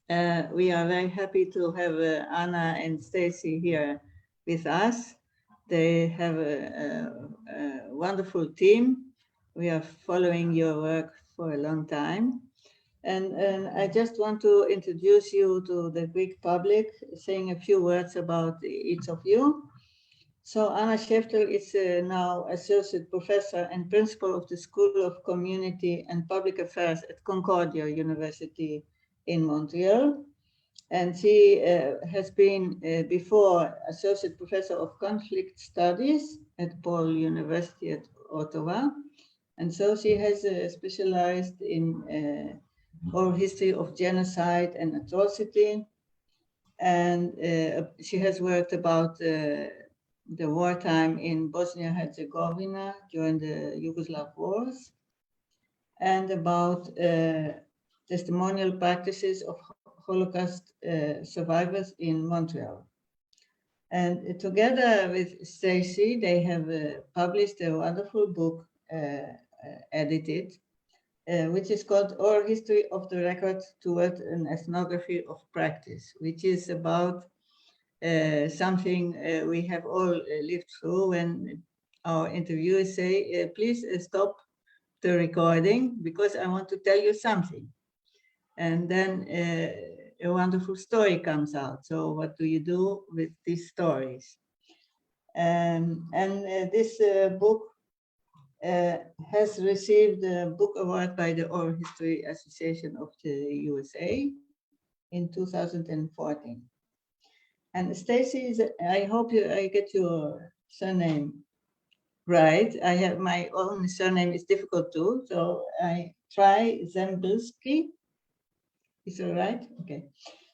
We are very happy to have Anna and Stacey here with us. They have a wonderful team. We are following your work for a long time. And I just want to introduce you to the Greek public, saying a few words about each of you. So Anna Sheftel is now Associate Professor and Principal of the School of Community and Public Affairs at Concordia University in Montreal. And she has been before Associate Professor of Conflict Studies at Paul University at Ottawa. And so she has specialized in oral history of genocide and atrocity. And she has worked about the wartime in Bosnia-Herzegovina during the Yugoslav wars, and about testimonial practices of Holocaust survivors in Montreal. And together with Stacey, they have published a wonderful book, edited, which is called Oral History of the Record Toward an Ethnography of Practice, which is about something we have all lived through when our interviewers say, please stop the recording because I want to tell you something. And then a wonderful story comes out. So what do you do with these stories? And this book has received a book award by the Oral History Association of the USA in 2014. And Stacey, I hope I get your surname right. I have my own surname is difficult too, so I try Zembrzycki. Is that right? Okay.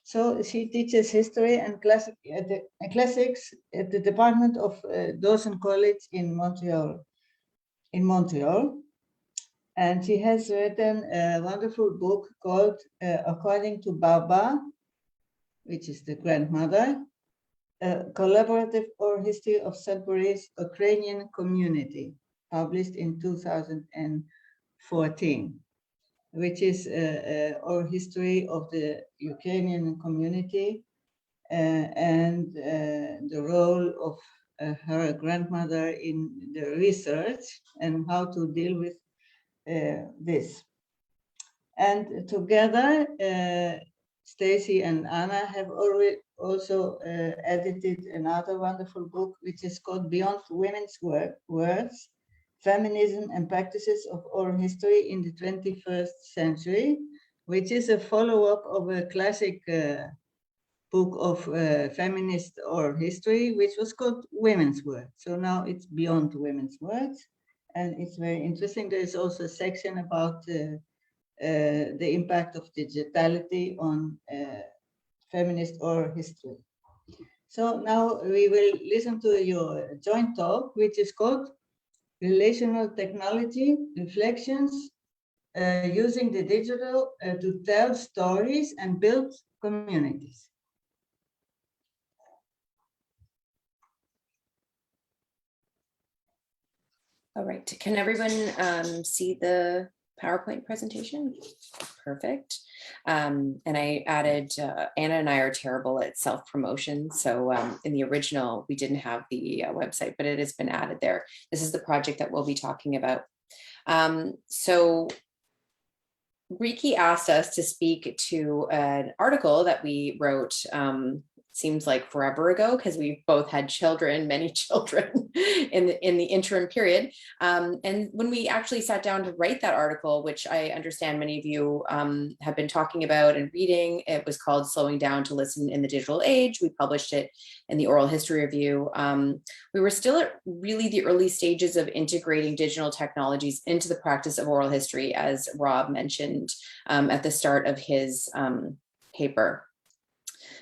So she teaches history and classics at the Department of Dawson College in Montreal. And she has written a wonderful book called According to Baba, which is the grandmother, a collaborative oral history of Sudbury's Ukrainian community, published in 2014, which is oral history of the Ukrainian community and the role of her grandmother in the research and how to deal with this. And together, Stacey and Anna have already also edited another wonderful book, which is called Beyond Women's Words, Feminism and Practices of Oral History in the 21st Century, which is a follow-up of a classic book of feminist oral history, which was called Women's Words. So now it's Beyond Women's Words, and it's very interesting. There is also a section about the impact of digitality on feminist oral history. So now we will listen to your joint talk, which is called Relational Technology, Reflections using the digital to tell stories and build communities. All right, can everyone see the PowerPoint presentation? Perfect. And I added, Anna and I are terrible at self-promotion. So in the original, we didn't have the website, but it has been added there. This is the project that we'll be talking about. So Riki asked us to speak to an article that we wrote seems like forever ago, because we both had children, many children in the interim period. And when we actually sat down to write that article, which I understand many of you have been talking about and reading, it was called Slowing Down to Listen in the Digital Age. We published it in the Oral History Review. We were still at really the early stages of integrating digital technologies into the practice of oral history, as Rob mentioned at the start of his paper.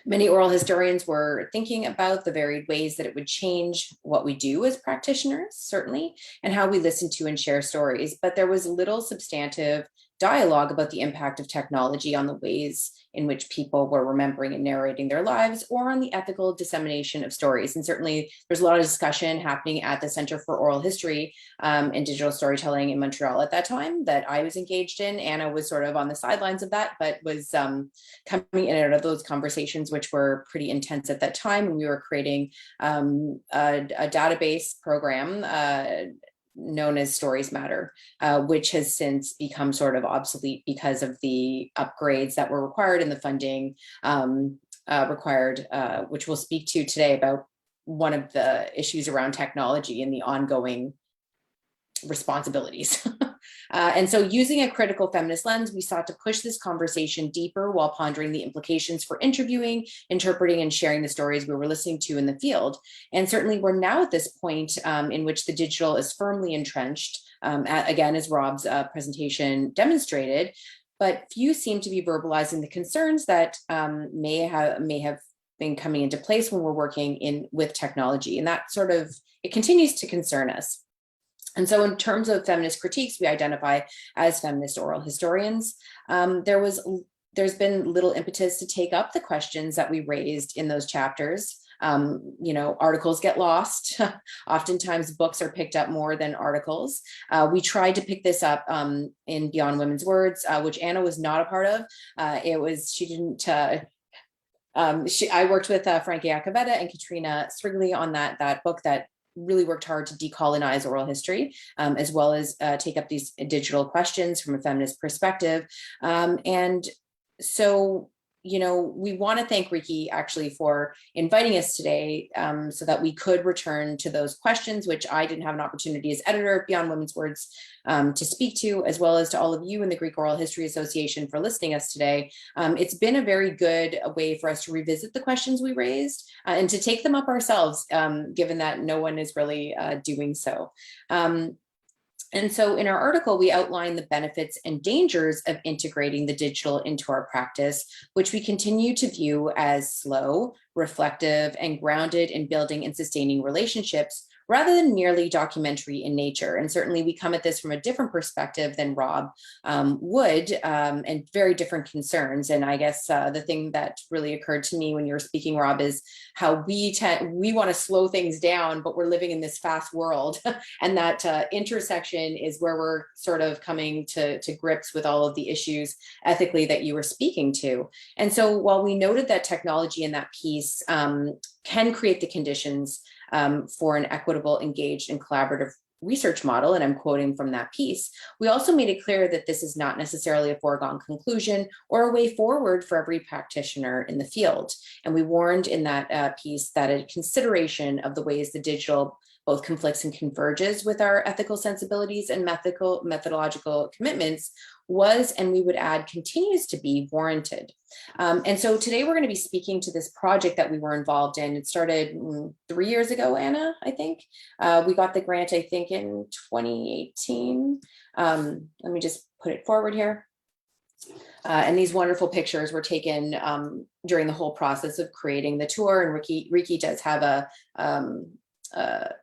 Many oral historians were thinking about the varied ways that it would change what we do as practitioners, certainly, and how we listen to and share stories, but there was little substantive dialogue about the impact of technology on the ways in which people were remembering and narrating their lives, or on the ethical dissemination of stories. And certainly there's a lot of discussion happening at the Center for Oral History and Digital Storytelling in Montreal at that time that I was engaged in. Anna was sort of on the sidelines of that, but was coming in and out of those conversations, which were pretty intense at that time. And we were creating a database program known as Stories Matter, which has since become sort of obsolete because of the upgrades that were required and the funding required, which we'll speak to today about one of the issues around technology and the ongoing responsibilities. And so using a critical feminist lens, we sought to push this conversation deeper while pondering the implications for interviewing, interpreting, and sharing the stories we were listening to in the field. And certainly we're now at this point in which the digital is firmly entrenched, again, as Rob's presentation demonstrated, but few seem to be verbalizing the concerns that may have been coming into place when we're working with technology. And that sort of, it continues to concern us. And so in terms of feminist critiques, we identify as feminist oral historians. There's been little impetus to take up the questions that we raised in those chapters. Articles get lost. Oftentimes books are picked up more than articles. We tried to pick this up in Beyond Women's Words, which Anna was not a part of. I worked with Frankie Acavetta and Katrina Srigley on that book that really worked hard to decolonize oral history, as well as take up these digital questions from a feminist perspective. And so, we want to thank Riki actually for inviting us today so that we could return to those questions, which I didn't have an opportunity as editor of Beyond Women's Words to speak to, as well as to all of you in the Greek Oral History Association for listening to us today. It's been a very good way for us to revisit the questions we raised and to take them up ourselves, given that no one is really doing so. And so in our article, we outline the benefits and dangers of integrating the digital into our practice, which we continue to view as slow, reflective, and grounded in building and sustaining relationships, rather than merely documentary in nature. And certainly we come at this from a different perspective than Rob would, and very different concerns. And I guess the thing that really occurred to me when you were speaking, Rob, is how we want to slow things down, but we're living in this fast world. And that intersection is where we're sort of coming to grips with all of the issues ethically that you were speaking to. And so while we noted that technology in that piece can create the conditions for an equitable, engaged, and collaborative research model, and I'm quoting from that piece, we also made it clear that this is not necessarily a foregone conclusion or a way forward for every practitioner in the field. And we warned in that piece that a consideration of the ways the digital both conflicts and converges with our ethical sensibilities and methodological commitments was, and we would add, continues to be warranted. And so today we're going to be speaking to this project that we were involved in. It started 3 years ago, Anna, I think. We got the grant, I think, in 2018. Let me just put it forward here. And these wonderful pictures were taken during the whole process of creating the tour. And Riki does have a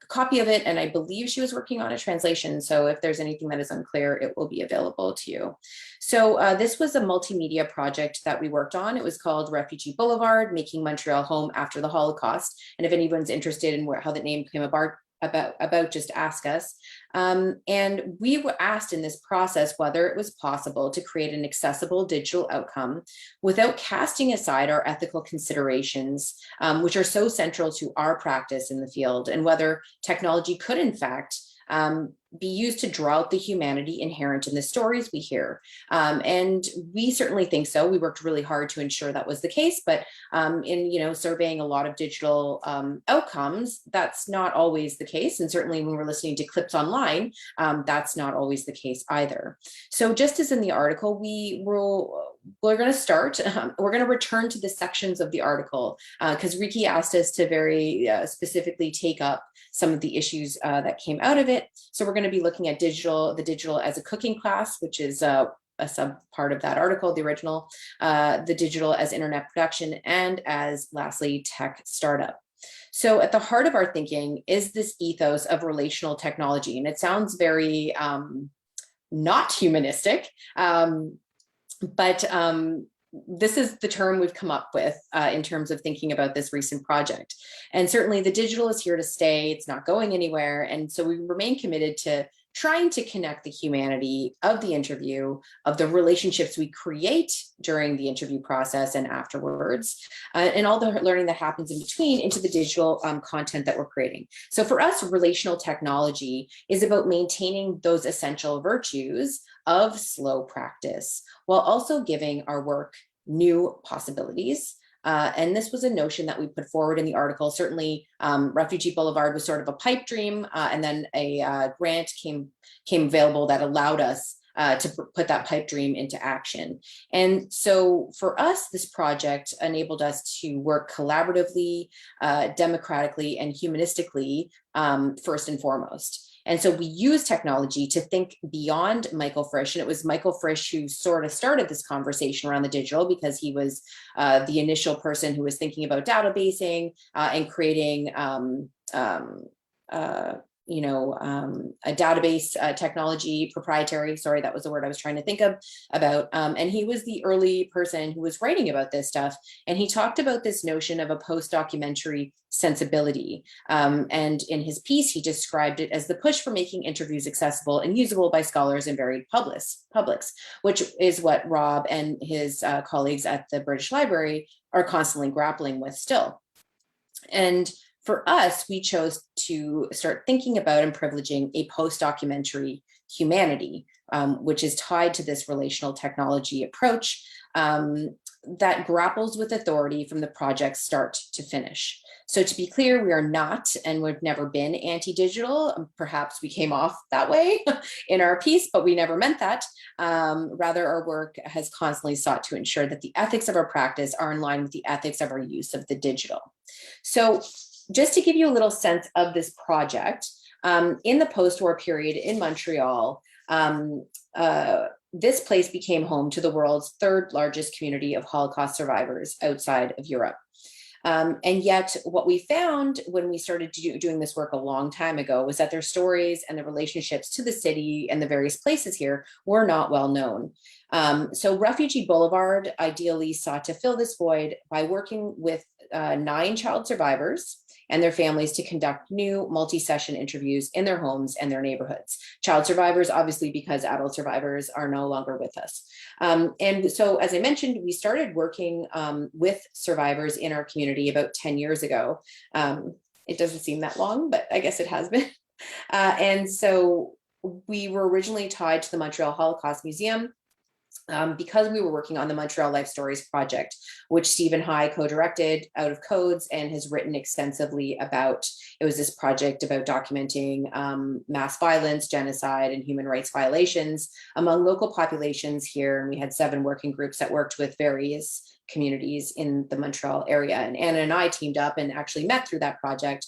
copy of it, and I believe she was working on a translation. So if there's anything that is unclear, it will be available to you. So this was a multimedia project that we worked on. It was called Refugee Boulevard, Making Montreal Home After the Holocaust. And if anyone's interested in how the name came about, just ask us. And we were asked in this process whether it was possible to create an accessible digital outcome without casting aside our ethical considerations, which are so central to our practice in the field, and whether technology could in fact be used to draw out the humanity inherent in the stories we hear. And we certainly think so. We worked really hard to ensure that was the case, but in surveying a lot of digital outcomes, that's not always the case. And certainly when we're listening to clips online, that's not always the case either. So just as in the article, we're going to start, we're going to return to the sections of the article because Riki asked us to very specifically take up some of the issues that came out of it. So we're going to be looking at the digital as a cooking class, which is a sub part of that article, the original, the digital as internet production, and as lastly, tech startup. So at the heart of our thinking is this ethos of relational technology. And it sounds very not humanistic. But this is the term we've come up with in terms of thinking about this recent project. And certainly the digital is here to stay. It's not going anywhere. And so we remain committed to trying to connect the humanity of the interview, of the relationships we create during the interview process and afterwards, and all the learning that happens in between into the digital content that we're creating. So for us, relational technology is about maintaining those essential virtues of slow practice, while also giving our work new possibilities. And this was a notion that we put forward in the article. Certainly, Refugee Boulevard was sort of a pipe dream, and then a grant came available that allowed us to put that pipe dream into action. And so for us, this project enabled us to work collaboratively, democratically, and humanistically, first and foremost. And so we use technology to think beyond Michael Frisch. And it was Michael Frisch who sort of started this conversation around the digital, because he was the initial person who was thinking about databasing and creating a database technology, proprietary, sorry, that was the word I was trying to think of about. And he was the early person who was writing about this stuff. And he talked about this notion of a post-documentary sensibility. And in his piece, he described it as the push for making interviews accessible and usable by scholars in varied publics, which is what Rob and his colleagues at the British Library are constantly grappling with still. And for us, we chose to start thinking about and privileging a post-documentary humanity, which is tied to this relational technology approach that grapples with authority from the project's start to finish. So to be clear, we are not, and we've never been anti-digital. Perhaps we came off that way in our piece, but we never meant that. Rather, our work has constantly sought to ensure that the ethics of our practice are in line with the ethics of our use of the digital. So just to give you a little sense of this project, in the post-war period in Montreal, this place became home to the world's third largest community of Holocaust survivors outside of Europe. And yet what we found when we started doing this work a long time ago was that their stories and the relationships to the city and the various places here were not well known. So Refugee Boulevard ideally sought to fill this void by working with 9 child survivors and their families to conduct new multi-session interviews in their homes and their neighborhoods. Child survivors, obviously, because adult survivors are no longer with us. And so, as I mentioned, we started working with survivors in our community about 10 years ago. It doesn't seem that long, but I guess it has been. And so we were originally tied to the Montreal Holocaust Museum, because we were working on the Montreal Life Stories project, which Stephen High co-directed out of Codes and has written extensively about. It was this project about documenting mass violence, genocide, and human rights violations among local populations here. And we had 7 working groups that worked with various communities in the Montreal area. And Anna and I teamed up and actually met through that project,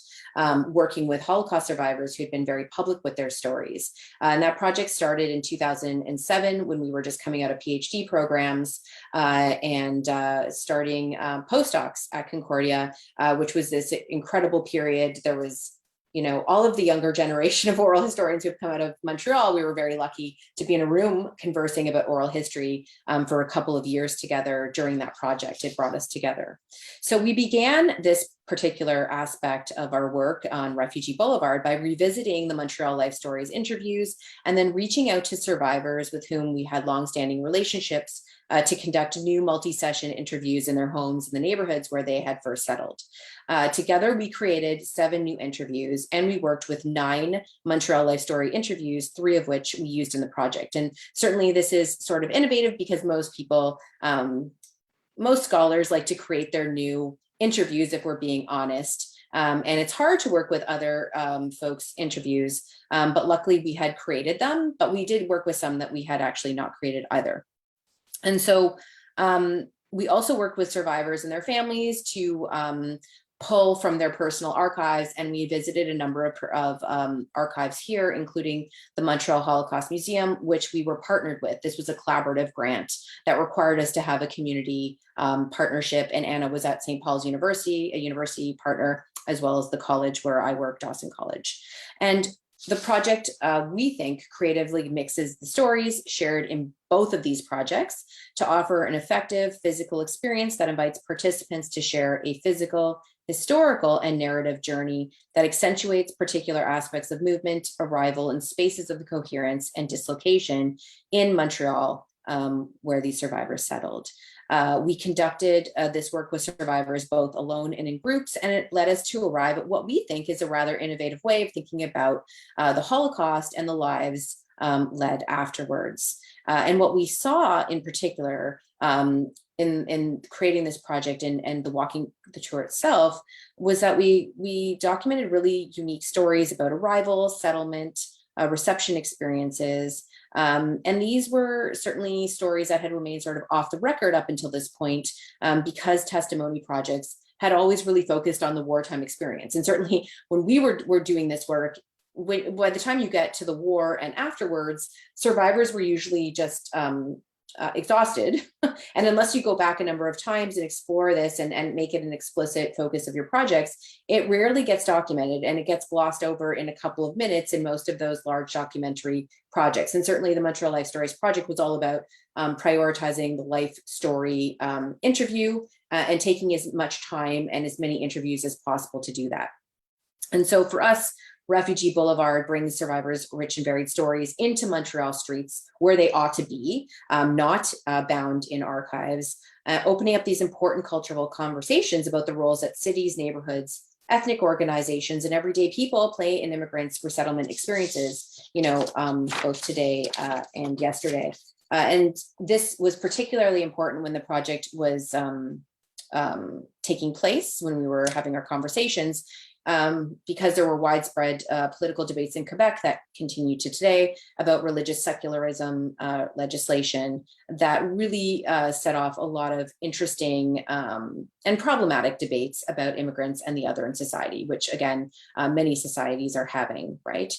working with Holocaust survivors who had been very public with their stories. And that project started in 2007 when we were just coming out of PhD programs and starting postdocs at Concordia, which was this incredible period. There was, you know, all of the younger generation of oral historians who have come out of Montreal. We were very lucky to be in a room conversing about oral history for a couple of years together during that project. It brought us together. So we began this particular aspect of our work on Refugee Boulevard by revisiting the Montreal Life Stories interviews and then reaching out to survivors with whom we had longstanding relationships to conduct new multi-session interviews in their homes in the neighborhoods where they had first settled. Together, we created 7 new interviews, and we worked with 9 Montreal Life Story interviews, 3 of which we used in the project. And certainly this is sort of innovative because most people, most scholars like to create their new interviews, if we're being honest. And it's hard to work with other folks' interviews, but luckily we had created them, but we did work with some that we had actually not created either. And so we also worked with survivors and their families to pull from their personal archives, and we visited a number of archives here, including the Montreal Holocaust Museum, which we were partnered with. This was a collaborative grant that required us to have a community partnership, and Anna was at St. Paul's University, a university partner, as well as the college where I work, Dawson College. And The project, we think, creatively mixes the stories shared in both of these projects to offer an effective physical experience that invites participants to share a physical, historical, and narrative journey that accentuates particular aspects of movement, arrival, and spaces of the coherence and dislocation in Montreal, where these survivors settled. We conducted this work with survivors both alone and in groups, and it led us to arrive at what we think is a rather innovative way of thinking about the Holocaust and the lives led afterwards. And what we saw in particular in creating this project and the walking the tour itself was that we documented really unique stories about arrival, settlement, reception experiences. And these were certainly stories that had remained sort of off the record up until this point, because testimony projects had always really focused on the wartime experience. And certainly when we were doing this work, by the time you get to the war and afterwards, survivors were usually just exhausted. And unless you go back a number of times and explore this and make it an explicit focus of your projects, it rarely gets documented, and it gets glossed over in a couple of minutes in most of those large documentary projects. And certainly the Montreal Life Stories project was all about prioritizing the life story interview and taking as much time and as many interviews as possible to do that. And so for us, Refugee Boulevard brings survivors' rich and varied stories into Montreal streets where they ought to be, not bound in archives, opening up these important cultural conversations about the roles that cities, neighborhoods, ethnic organizations, and everyday people play in immigrants' resettlement experiences, both today and yesterday. And this was particularly important when the project was taking place, when we were having our conversations, because there were widespread political debates in Quebec that continue to today about religious secularism legislation that really set off a lot of interesting and problematic debates about immigrants and the other in society, which again, many societies are having, right?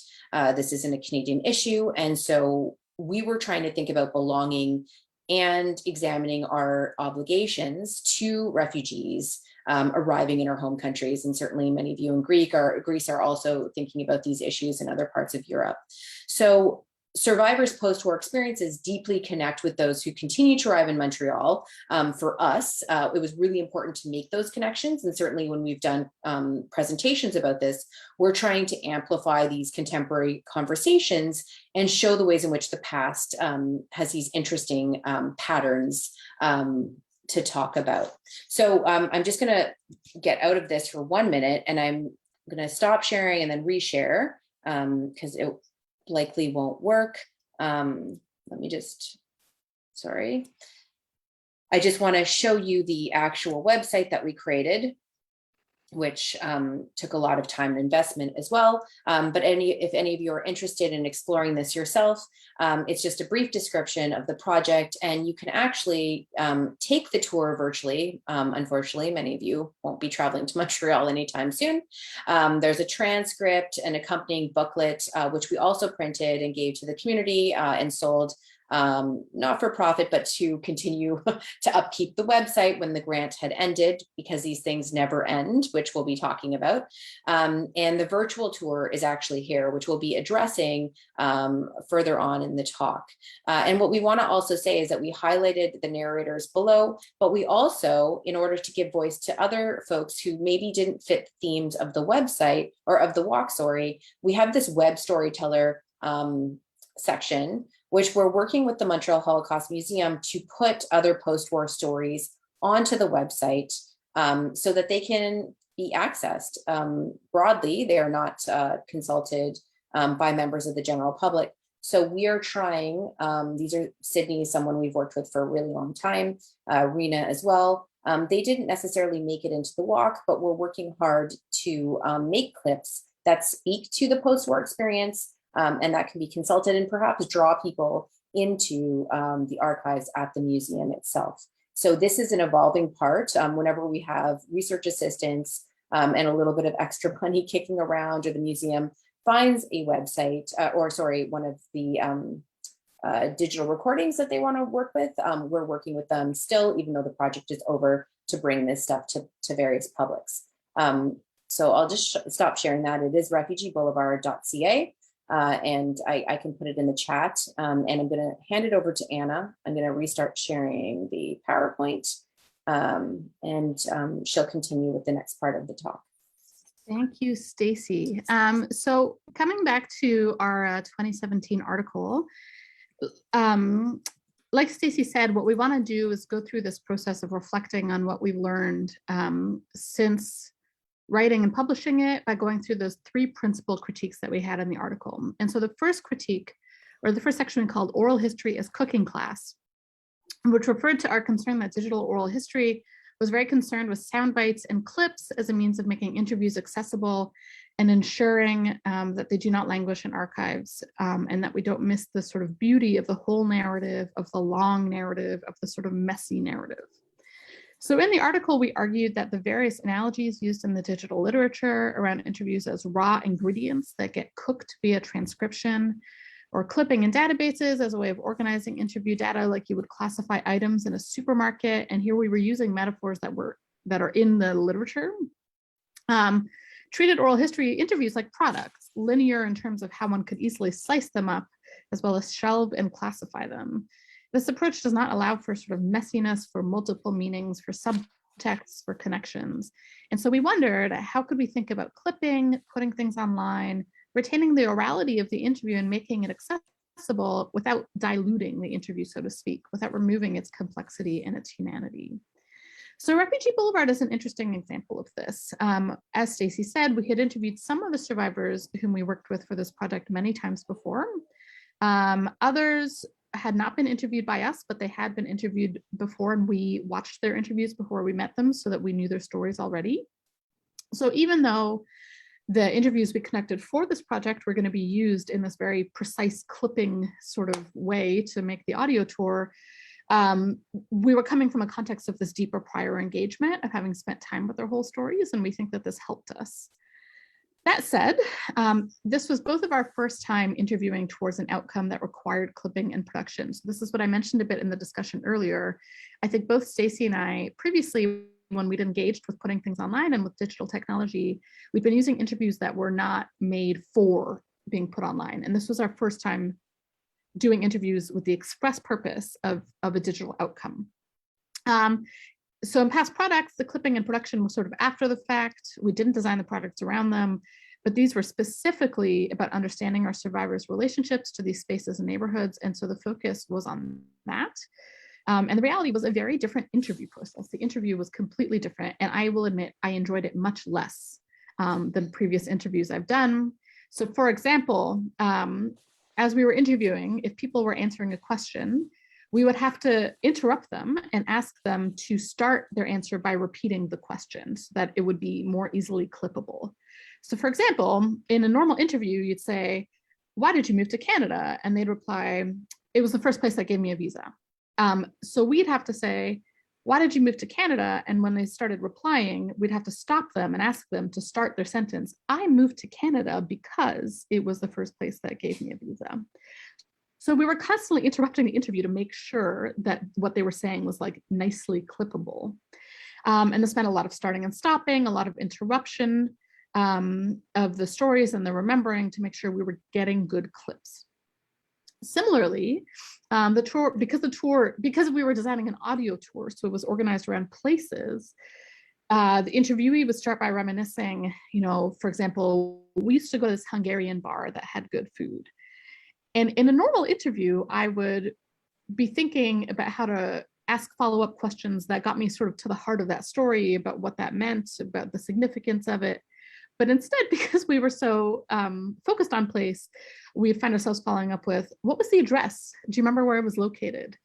This isn't a Canadian issue. And so we were trying to think about belonging and examining our obligations to refugees arriving in our home countries. And certainly many of you in Greece are also thinking about these issues in other parts of Europe. So survivors' post-war experiences deeply connect with those who continue to arrive in Montreal. For us, it was really important to make those connections. And certainly when we've done presentations about this, we're trying to amplify these contemporary conversations and show the ways in which the past has these interesting patterns to talk about. So I'm just going to get out of this for 1 minute, and I'm going to stop sharing and then reshare because it likely won't work. Let me just, sorry. I just want to show you the actual website that we created, which took a lot of time and investment as well. But if any of you are interested in exploring this yourself, it's just a brief description of the project, and you can actually take the tour virtually. Unfortunately, many of you won't be traveling to Montreal anytime soon. There's a transcript, an accompanying booklet, which we also printed and gave to the community and sold, not for profit, but to continue to upkeep the website when the grant had ended, because these things never end, which we'll be talking about. And the virtual tour is actually here, which we'll be addressing further on in the talk. And what we want to also say is that we highlighted the narrators below, but we also, in order to give voice to other folks who maybe didn't fit the themes of the website or of the walk, sorry, we have this web storyteller section, which we're working with the Montreal Holocaust Museum to put other post-war stories onto the website so that they can be accessed broadly. They are not consulted by members of the general public. So we are trying, these are Sydney, someone we've worked with for a really long time, Rena as well. They didn't necessarily make it into the walk, but we're working hard to make clips that speak to the post-war experience, and that can be consulted and perhaps draw people into the archives at the museum itself. So this is an evolving part. Whenever we have research assistants and a little bit of extra money kicking around, or the museum finds a website, one of the digital recordings that they want to work with, we're working with them still, even though the project is over, to bring this stuff to various publics. So I'll just stop sharing that. It is refugeeboulevard.ca. and I can put it in the chat. And I'm going to hand it over to Anna. I'm going to restart sharing the PowerPoint, and she'll continue with the next part of the talk. Thank you, Stacey. So coming back to our 2017 article, like Stacey said, what we want to do is go through this process of reflecting on what we've learned since writing and publishing it by going through those 3 principal critiques that we had in the article. And so the first critique, or the first section, called Oral History as Cooking Class, which referred to our concern that digital oral history was very concerned with sound bites and clips as a means of making interviews accessible and ensuring that they do not languish in archives, and that we don't miss the sort of beauty of the whole narrative, of the long narrative, of the sort of messy narrative. So in the article, we argued that the various analogies used in the digital literature around interviews as raw ingredients that get cooked via transcription, or clipping in databases as a way of organizing interview data, like you would classify items in a supermarket. And here we were using metaphors that are in the literature. Treated oral history interviews like products, linear in terms of how one could easily slice them up, as well as shelve and classify them. This approach does not allow for sort of messiness, for multiple meanings, for subtexts, for connections. And so we wondered, how could we think about clipping, putting things online, retaining the orality of the interview and making it accessible without diluting the interview, so to speak, without removing its complexity and its humanity. So Refugee Boulevard is an interesting example of this. As Stacey said, we had interviewed some of the survivors whom we worked with for this project many times before. Others had not been interviewed by us, but they had been interviewed before, and we watched their interviews before we met them so that we knew their stories already. So even though the interviews we conducted for this project were going to be used in this very precise clipping sort of way to make the audio tour, we were coming from a context of this deeper prior engagement of having spent time with their whole stories, and we think that this helped us. That said, this was both of our first time interviewing towards an outcome that required clipping and production. So this is what I mentioned a bit in the discussion earlier. I think both Stacey and I previously, when we'd engaged with putting things online and with digital technology, we'd been using interviews that were not made for being put online. And this was our first time doing interviews with the express purpose of a digital outcome. So in past products, the clipping and production was sort of after the fact. We didn't design the products around them, but these were specifically about understanding our survivors' relationships to these spaces and neighborhoods. And so the focus was on that. And the reality was a very different interview process. The interview was completely different. And I will admit, I enjoyed it much less than previous interviews I've done. So for example, as we were interviewing, if people were answering a question, we would have to interrupt them and ask them to start their answer by repeating the question so that it would be more easily clippable. So for example, in a normal interview, you'd say, "Why did you move to Canada?" And they'd reply, "It was the first place that gave me a visa." So we'd have to say, "Why did you move to Canada?" And when they started replying, we'd have to stop them and ask them to start their sentence. "I moved to Canada because it was the first place that gave me a visa." So we were constantly interrupting the interview to make sure that what they were saying was like nicely clippable. And this meant a lot of starting and stopping, a lot of interruption of the stories and the remembering to make sure we were getting good clips. Similarly, the tour, because we were designing an audio tour, so it was organized around places, the interviewee would start by reminiscing, for example, we used to go to this Hungarian bar that had good food. And in a normal interview, I would be thinking about how to ask follow-up questions that got me sort of to the heart of that story, about what that meant, about the significance of it. But instead, because we were so focused on place, we find ourselves following up with, what was the address? Do you remember where it was located?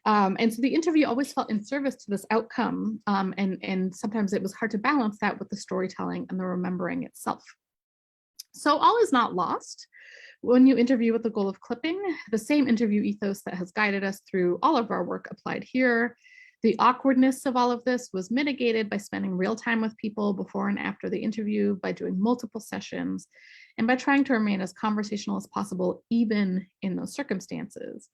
And so the interview always felt in service to this outcome. And sometimes it was hard to balance that with the storytelling and the remembering itself. So all is not lost. When you interview with the goal of clipping, the same interview ethos that has guided us through all of our work applied here. The awkwardness of all of this was mitigated by spending real time with people before and after the interview, by doing multiple sessions, and by trying to remain as conversational as possible, even in those circumstances.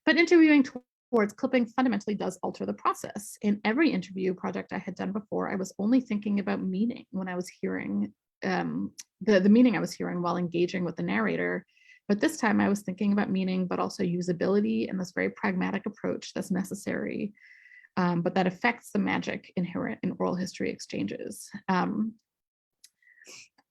But interviewing towards clipping fundamentally does alter the process. In every interview project I had done before, I was only thinking about meaning when I was hearing the meaning I was hearing while engaging with the narrator. But this time I was thinking about meaning, but also usability and this very pragmatic approach that's necessary, but that affects the magic inherent in oral history exchanges.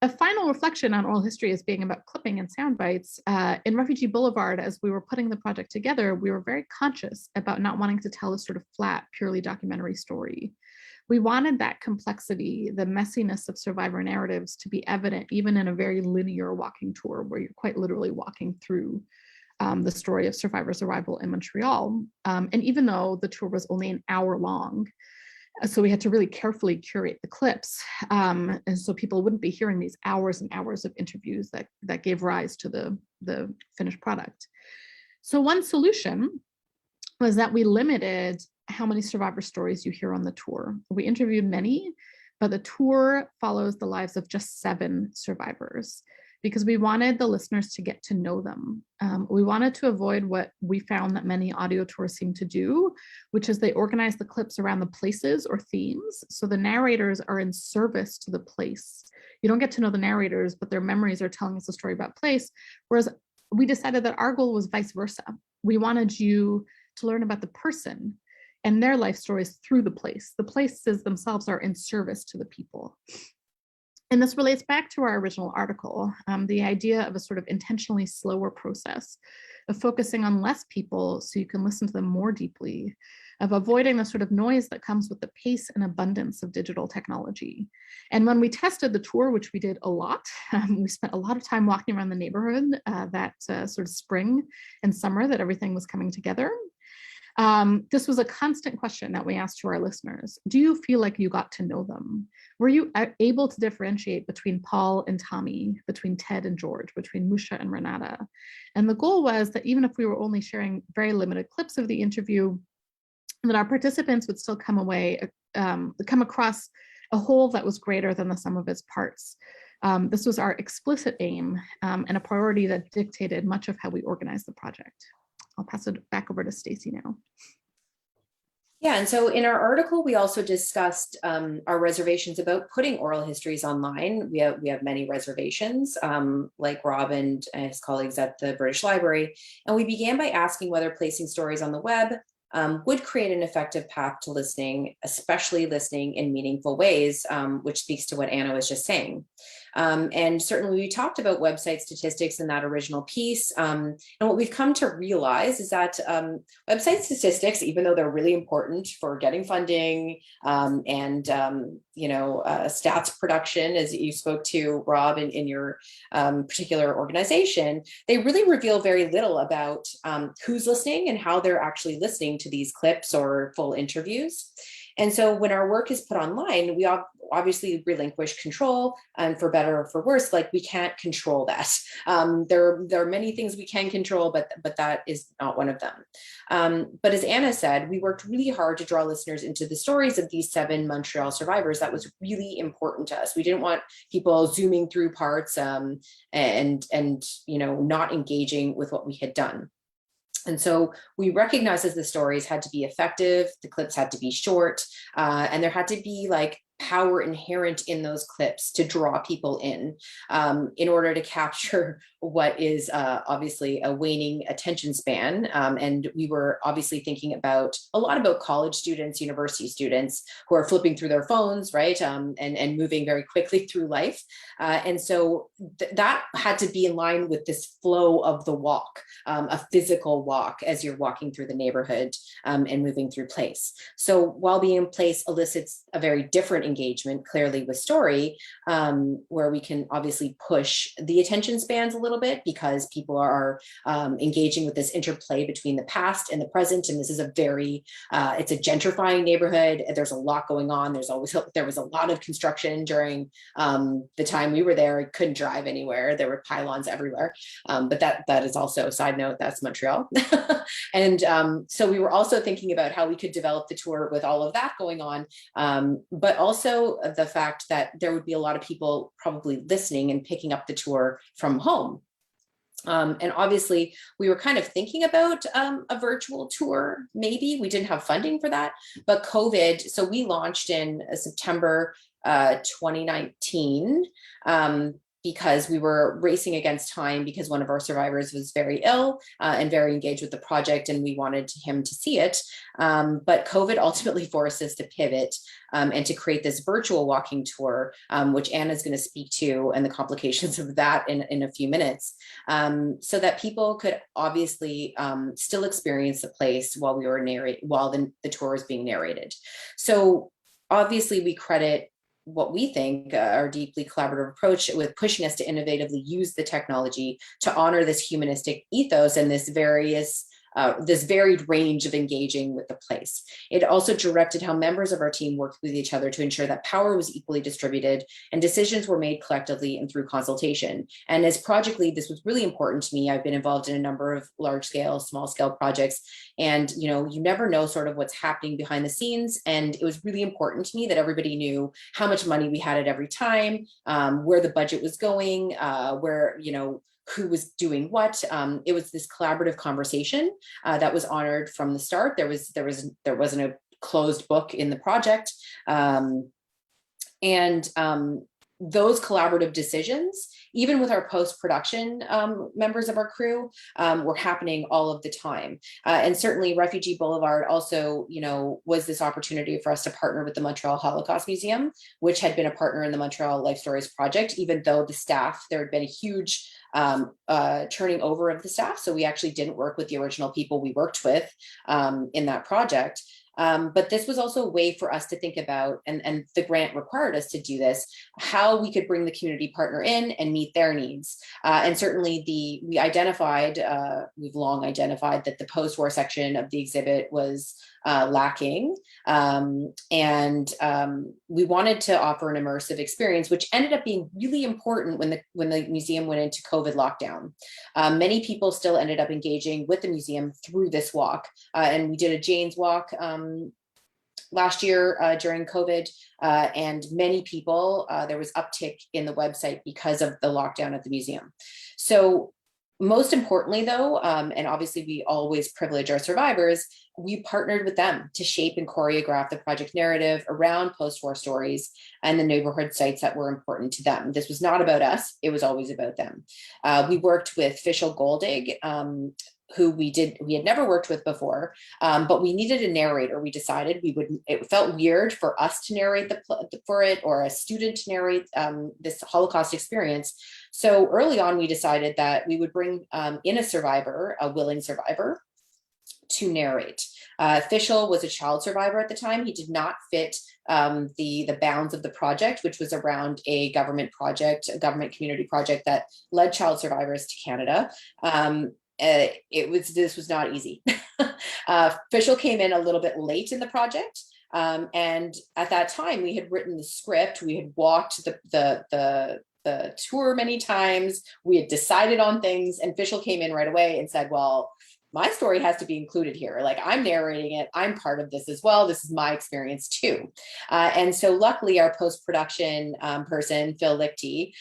A final reflection on oral history as being about clipping and sound bites. In Refugee Boulevard, as we were putting the project together, we were very conscious about not wanting to tell a sort of flat, purely documentary story. We wanted that complexity, the messiness of survivor narratives to be evident even in a very linear walking tour where you're quite literally walking through the story of survivors' arrival in Montreal. And even though the tour was only an hour long, so we had to really carefully curate the clips. And so people wouldn't be hearing these hours and hours of interviews that gave rise to the finished product. So one solution was that we limited how many survivor stories you hear on the tour. We interviewed many, but the tour follows the lives of just 7 survivors because we wanted the listeners to get to know them. We wanted to avoid what we found that many audio tours seem to do, which is they organize the clips around the places or themes. So the narrators are in service to the place. You don't get to know the narrators, but their memories are telling us a story about place. Whereas we decided that our goal was vice versa. We wanted you to learn about the person and their life stories through the place. The places themselves are in service to the people. And this relates back to our original article, the idea of a sort of intentionally slower process, of focusing on less people so you can listen to them more deeply, of avoiding the sort of noise that comes with the pace and abundance of digital technology. And when we tested the tour, which we did a lot, we spent a lot of time walking around the neighborhood that sort of spring and summer that everything was coming together. This was a constant question that we asked to our listeners. Do you feel like you got to know them? Were you able to differentiate between Paul and Tommy, between Ted and George, between Musha and Renata? And the goal was that even if we were only sharing very limited clips of the interview, that our participants would still come across a whole that was greater than the sum of its parts. This was our explicit aim and a priority that dictated much of how we organized the project. I'll pass it back over to Stacey now. Yeah, and so in our article, we also discussed our reservations about putting oral histories online. We have many reservations, like Rob and his colleagues at the British Library. And we began by asking whether placing stories on the web would create an effective path to listening, especially listening in meaningful ways, which speaks to what Anna was just saying. And certainly we talked about website statistics in that original piece. And what we've come to realize is that website statistics, even though they're really important for getting funding and stats production, as you spoke to, Rob, in your particular organization, they really reveal very little about who's listening and how they're actually listening to these clips or full interviews. And so when our work is put online, we obviously relinquish control, and for better or for worse, like we can't control that. There are many things we can control, but that is not one of them. But as Anna said, we worked really hard to draw listeners into the stories of these 7 Montreal survivors. That was really important to us. We didn't want people zooming through parts and not engaging with what we had done. And so we recognized that the stories had to be effective, the clips had to be short, and there had to be like power inherent in those clips to draw people in order to capture what is obviously a waning attention span. And we were obviously thinking a lot about college students, university students who are flipping through their phones, right? And moving very quickly through life. And so that had to be in line with this flow of the walk, a physical walk as you're walking through the neighborhood and moving through place. So while being in place elicits a very different engagement, clearly with story, where we can obviously push the attention spans a little bit because people are engaging with this interplay between the past and the present. And this is it's a gentrifying neighborhood. There's a lot going on. There was a lot of construction during the time we were there. I couldn't drive anywhere. There were pylons everywhere. But that is also a side note, that's Montreal. And so we were also thinking about how we could develop the tour with all of that going on, but also the fact that there would be a lot of people probably listening and picking up the tour from home. And obviously we were kind of thinking about a virtual tour, maybe. We didn't have funding for that, but COVID, so we launched in September 2019. because we were racing against time because one of our survivors was very ill and very engaged with the project, and we wanted him to see it. But COVID ultimately forced us to pivot and to create this virtual walking tour, which Anna's going to speak to, and the complications of that in a few minutes, so that people could obviously still experience the place while we were while the tour was being narrated. So obviously we credit what we think our deeply collaborative approach with pushing us to innovatively use the technology to honor this humanistic ethos and this varied range of engaging with the place. It also directed how members of our team worked with each other to ensure that power was equally distributed and decisions were made collectively and through consultation. And as project lead, this was really important to me. I've been involved in a number of large scale, small scale projects, and you never know sort of what's happening behind the scenes. And it was really important to me that everybody knew how much money we had at every time, where the budget was going, who was doing what. It was this collaborative conversation that was honored from the start. There wasn't a closed book in the project. Those collaborative decisions, even with our post-production members of our crew, were happening all of the time. And certainly Refugee Boulevard also, was this opportunity for us to partner with the Montreal Holocaust Museum, which had been a partner in the Montreal Life Stories project, even though the staff, there had been a huge turning over of the staff. So we actually didn't work with the original people we worked with in that project. But this was also a way for us to think about, and the grant required us to do this, how we could bring the community partner in and meet their needs. And certainly we've long identified that the post-war section of the exhibit was lacking. We wanted to offer an immersive experience, which ended up being really important when the museum went into COVID lockdown. Many people still ended up engaging with the museum through this walk. And we did a Jane's walk last year during COVID, and many people, there was uptick in the website because of the lockdown at the museum. So most importantly though, and obviously we always privilege our survivors, we partnered with them to shape and choreograph the project narrative around post-war stories and the neighborhood sites that were important to them. This was not about us, it was always about them. We worked with Fischel Goldig, who we had never worked with before, but we needed a narrator. We decided it felt weird for us to narrate for it, or a student to narrate this Holocaust experience. So early on, we decided that we would bring in a willing survivor, to narrate. Fischel was a child survivor at the time. He did not fit the bounds of the project, which was around a government community project that led child survivors to Canada. This was not easy. Fischel came in a little bit late in the project. And at that time we had written the script, we had walked the tour many times, we had decided on things, and Fischel came in right away and said, well, my story has to be included here. Like, I'm narrating it, I'm part of this as well. This is my experience too. And so luckily our post-production person, Phil Lichty,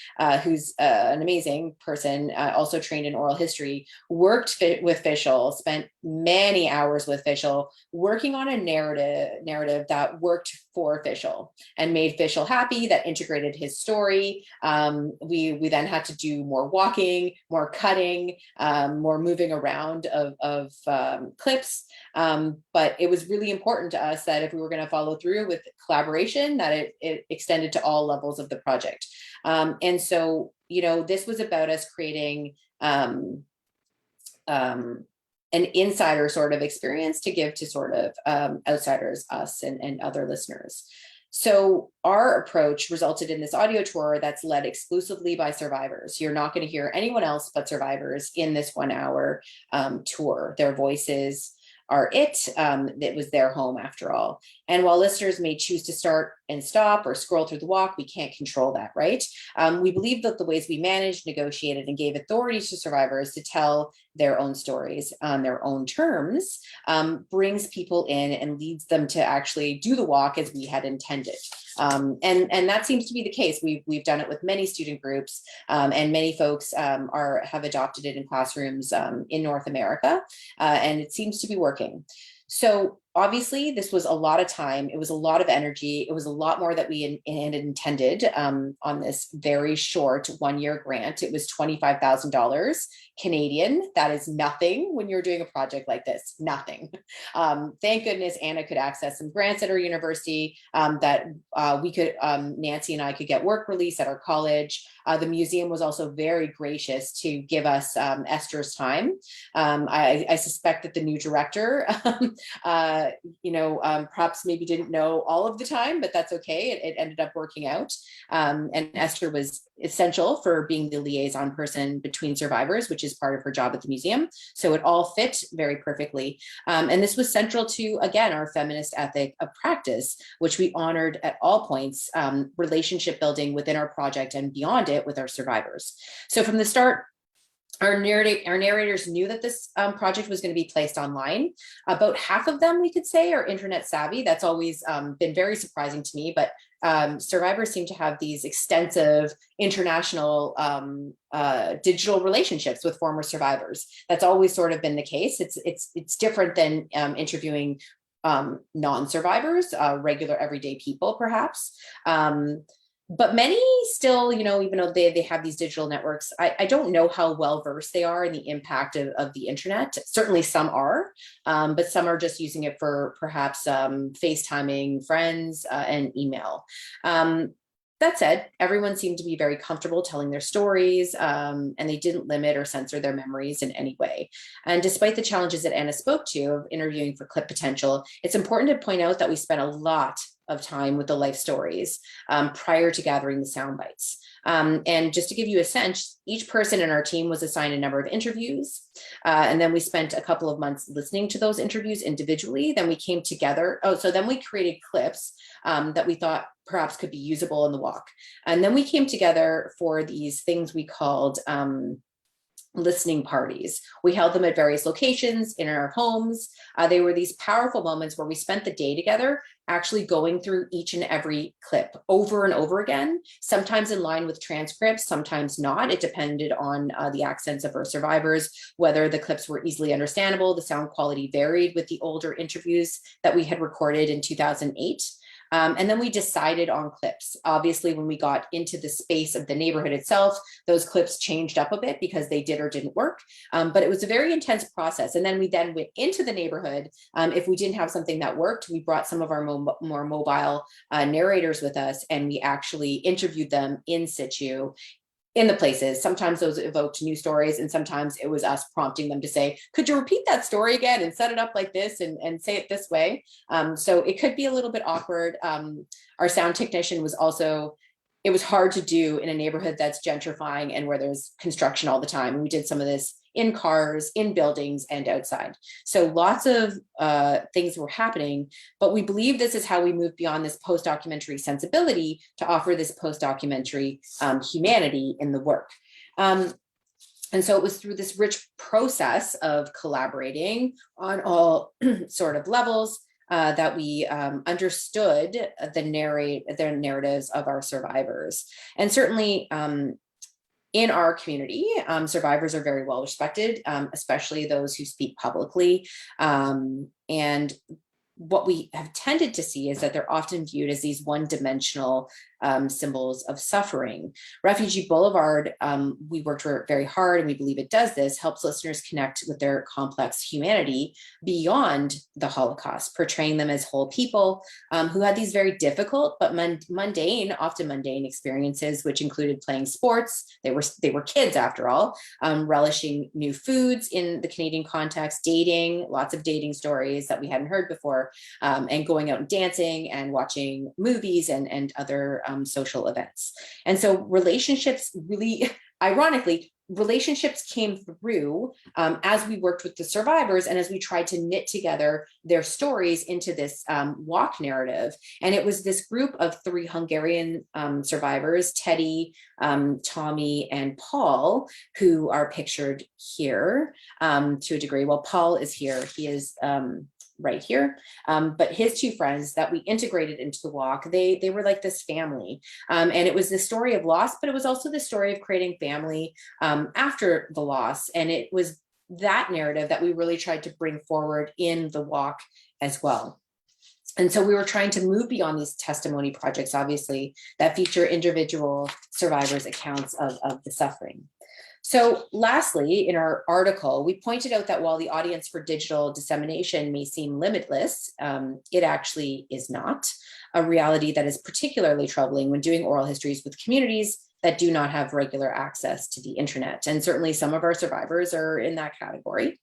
who's an amazing person, also trained in oral history, worked with Fischel, spent many hours with Fischel, working on a narrative that worked for Fischel and made Fischel happy, that integrated his story. We then had to do more walking, more cutting, more moving around of clips. But it was really important to us that if we were going to follow through with collaboration, that it extended to all levels of the project. And so, this was about us creating an insider sort of experience to give to sort of outsiders, us and other listeners. So our approach resulted in this audio tour that's led exclusively by survivors. You're not going to hear anyone else but survivors in this 1 hour tour. Their voices are it. It was their home after all. And while listeners may choose to start and stop or scroll through the walk, we can't control that, right? We believe that the ways we managed, negotiated, and gave authority to survivors to tell their own stories on their own terms brings people in and leads them to actually do the walk as we had intended. And that seems to be the case. We've done it with many student groups, and many folks have adopted it in classrooms in North America, and it seems to be working. So obviously, this was a lot of time. It was a lot of energy. It was a lot more that we had intended on this very short 1-year grant. It was $25,000 Canadian. That is nothing when you're doing a project like this, nothing. Thank goodness Anna could access some grants at her university that we could, Nancy and I could get work release at our college. The museum was also very gracious to give us Esther's time. I suspect that the new director, perhaps maybe didn't know all of the time, but that's okay. It ended up working out. And Esther was essential for being the liaison person between survivors, which is part of her job at the museum. So it all fit very perfectly. And this was central to, again, our feminist ethic of practice, which we honored at all points, relationship building within our project and beyond it with our survivors. So from the start, our narrators knew that this project was going to be placed online. About half of them, we could say, are internet savvy. That's always been very surprising to me, but survivors seem to have these extensive international digital relationships with former survivors. That's always sort of been the case. It's different than interviewing non-survivors, regular everyday people, perhaps. But many still, even though they have these digital networks, I don't know how well versed they are in the impact of the internet. Certainly some are, but some are just using it for perhaps FaceTiming friends and email. That said, everyone seemed to be very comfortable telling their stories, and they didn't limit or censor their memories in any way. And despite the challenges that Anna spoke to of interviewing for clip potential, it's important to point out that we spent a lot of time with the life stories prior to gathering the sound bites. And just to give you a sense, each person in our team was assigned a number of interviews. And then we spent a couple of months listening to those interviews individually. Then we came together. So then we created clips that we thought perhaps could be usable in the walk. And then we came together for these things we called listening parties. We held them at various locations in our homes. They were these powerful moments where we spent the day together, actually going through each and every clip over and over again, sometimes in line with transcripts, sometimes not. It depended on the accents of our survivors, whether the clips were easily understandable. The sound quality varied with the older interviews that we had recorded in 2008. And then we decided on clips. Obviously, when we got into the space of the neighborhood itself, those clips changed up a bit because they did or didn't work. But it was a very intense process. And then we went into the neighborhood. If we didn't have something that worked, we brought some of our more mobile narrators with us, and we actually interviewed them in situ in the places. Sometimes those evoked new stories, and sometimes it was us prompting them to say, could you repeat that story again and set it up like this and say it this way? So it could be a little bit awkward. Our sound technician was also, it was hard to do in a neighborhood that's gentrifying and where there's construction all the time. And we did some of this in cars, in buildings, and outside. So lots of things were happening, but we believe this is how we move beyond this post-documentary sensibility to offer this post-documentary humanity in the work. And so it was through this rich process of collaborating on all sort of levels that we understood the narratives of our survivors. And certainly, in our community, survivors are very well respected, especially those who speak publicly. And what we have tended to see is that they're often viewed as these one-dimensional symbols of suffering. Refugee Boulevard, we worked very hard, and we believe it does this, helps listeners connect with their complex humanity beyond the Holocaust, portraying them as whole people who had these very difficult but often mundane experiences, which included playing sports. They were kids after all, relishing new foods in the Canadian context, dating, lots of dating stories that we hadn't heard before, and going out and dancing and watching movies and other social events. And so relationships really, ironically, relationships came through as we worked with the survivors and as we tried to knit together their stories into this walk narrative. And it was this group of 3 Hungarian survivors, Teddy, Tommy, and Paul, who are pictured here to a degree. Well, Paul is here. He is right here. But his 2 friends that we integrated into the walk, they were like this family. And it was the story of loss, but it was also the story of creating family after the loss. And it was that narrative that we really tried to bring forward in the walk as well. And so we were trying to move beyond these testimony projects, obviously, that feature individual survivors' accounts of the suffering. So lastly, in our article, we pointed out that while the audience for digital dissemination may seem limitless, it actually is not. A reality that is particularly troubling when doing oral histories with communities that do not have regular access to the internet. And certainly some of our survivors are in that category.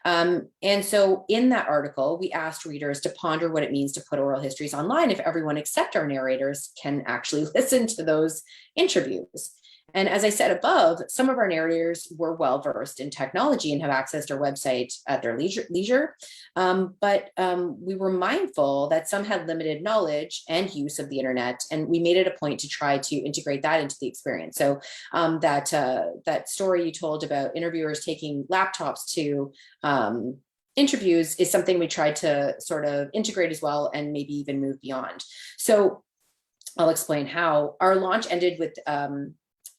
And so in that article, we asked readers to ponder what it means to put oral histories online if everyone except our narrators can actually listen to those interviews. And as I said above, some of our narrators were well-versed in technology and have accessed our website at their leisure. But we were mindful that some had limited knowledge and use of the internet, and we made it a point to try to integrate that into the experience. So that story you told about interviewers taking laptops to interviews is something we tried to sort of integrate as well, and maybe even move beyond. So I'll explain how. Our launch ended with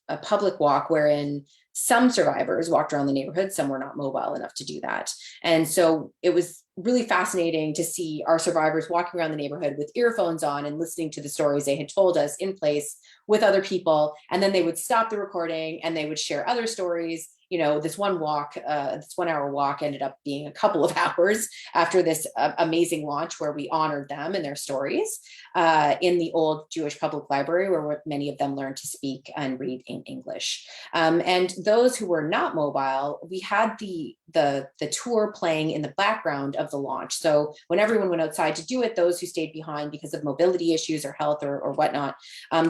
a public walk wherein some survivors walked around the neighborhood, some were not mobile enough to do that. And so it was really fascinating to see our survivors walking around the neighborhood with earphones on and listening to the stories they had told us in place with other people. And then they would stop the recording and they would share other stories. You know, this 1 hour walk ended up being a couple of hours after this amazing launch where we honored them and their stories in the old Jewish public library, where many of them learned to speak and read in English. And those who were not mobile, we had the tour playing in the background of the launch. So when everyone went outside to do it, those who stayed behind because of mobility issues or health or whatnot,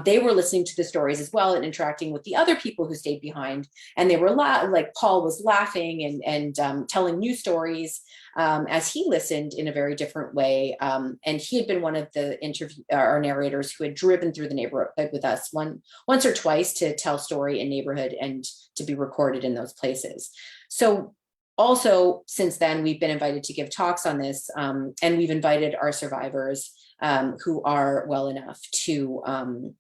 they were listening to the stories as well and interacting with the other people who stayed behind. And they were like Paul was laughing and telling new stories as he listened in a very different way. And he had been one of the our narrators who had driven through the neighborhood with us once or twice to tell story in neighborhood and to be recorded in those places. So also, since then, we've been invited to give talks on this, and we've invited our survivors who are well enough to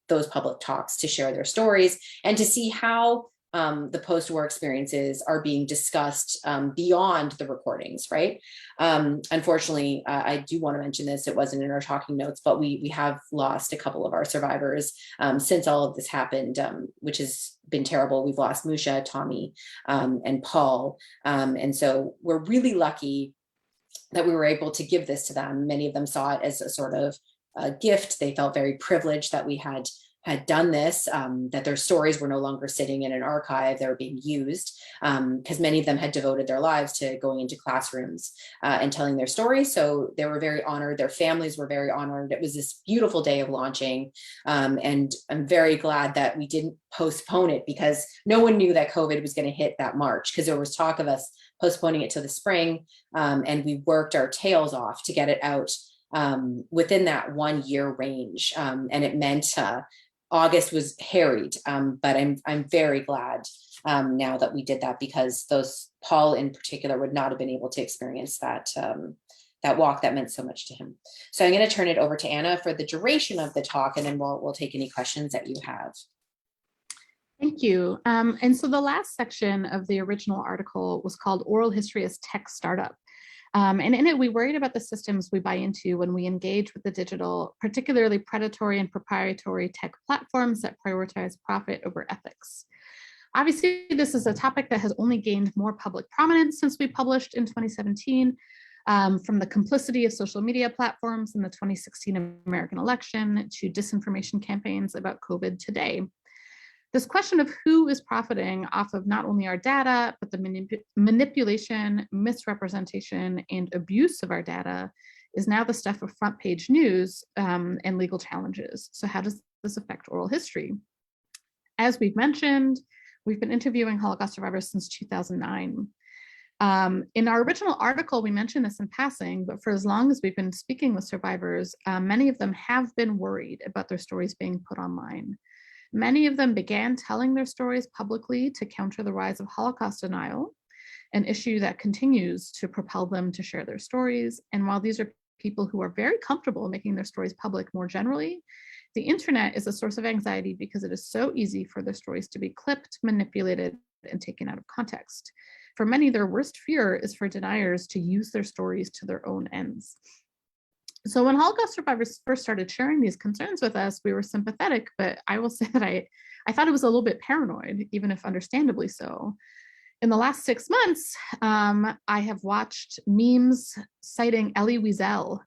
those public talks to share their stories and to see how the post-war experiences are being discussed beyond the recordings, right? Unfortunately, I do want to mention this, it wasn't in our talking notes, but we have lost a couple of our survivors since all of this happened, which has been terrible. We've lost Musha, Tommy, and Paul. And so we're really lucky that we were able to give this to them. Many of them saw it as a sort of a gift. They felt very privileged that we had done this, that their stories were no longer sitting in an archive, they were being used, because many of them had devoted their lives to going into classrooms and telling their stories. So they were very honored, their families were very honored. It was this beautiful day of launching. And I'm very glad that we didn't postpone it because no one knew that COVID was going to hit that March, because there was talk of us postponing it to the spring. And we worked our tails off to get it out within that 1 year range. And it meant August was harried, but I'm very glad now that we did that, because Paul in particular would not have been able to experience that walk that meant so much to him. So I'm going to turn it over to Anna for the duration of the talk, and then we'll take any questions that you have. Thank you. And so the last section of the original article was called Oral History as Tech Startup. And in it, we worried about the systems we buy into when we engage with the digital, particularly predatory and proprietary tech platforms that prioritize profit over ethics. Obviously, this is a topic that has only gained more public prominence since we published in 2017, from the complicity of social media platforms in the 2016 American election to disinformation campaigns about COVID today. This question of who is profiting off of not only our data, but the manipulation, misrepresentation, and abuse of our data is now the stuff of front page news and legal challenges. So how does this affect oral history? As we've mentioned, we've been interviewing Holocaust survivors since 2009. In our original article, we mentioned this in passing, but for as long as we've been speaking with survivors, many of them have been worried about their stories being put online. Many of them began telling their stories publicly to counter the rise of Holocaust denial, an issue that continues to propel them to share their stories. And while these are people who are very comfortable making their stories public more generally, the internet is a source of anxiety because it is so easy for their stories to be clipped, manipulated, and taken out of context. for many, their worst fear is for deniers to use their stories to their own ends. So when Holocaust survivors first started sharing these concerns with us, we were sympathetic, but I will say that I thought it was a little bit paranoid, even if understandably so. In the last 6 months, I have watched memes citing Elie Wiesel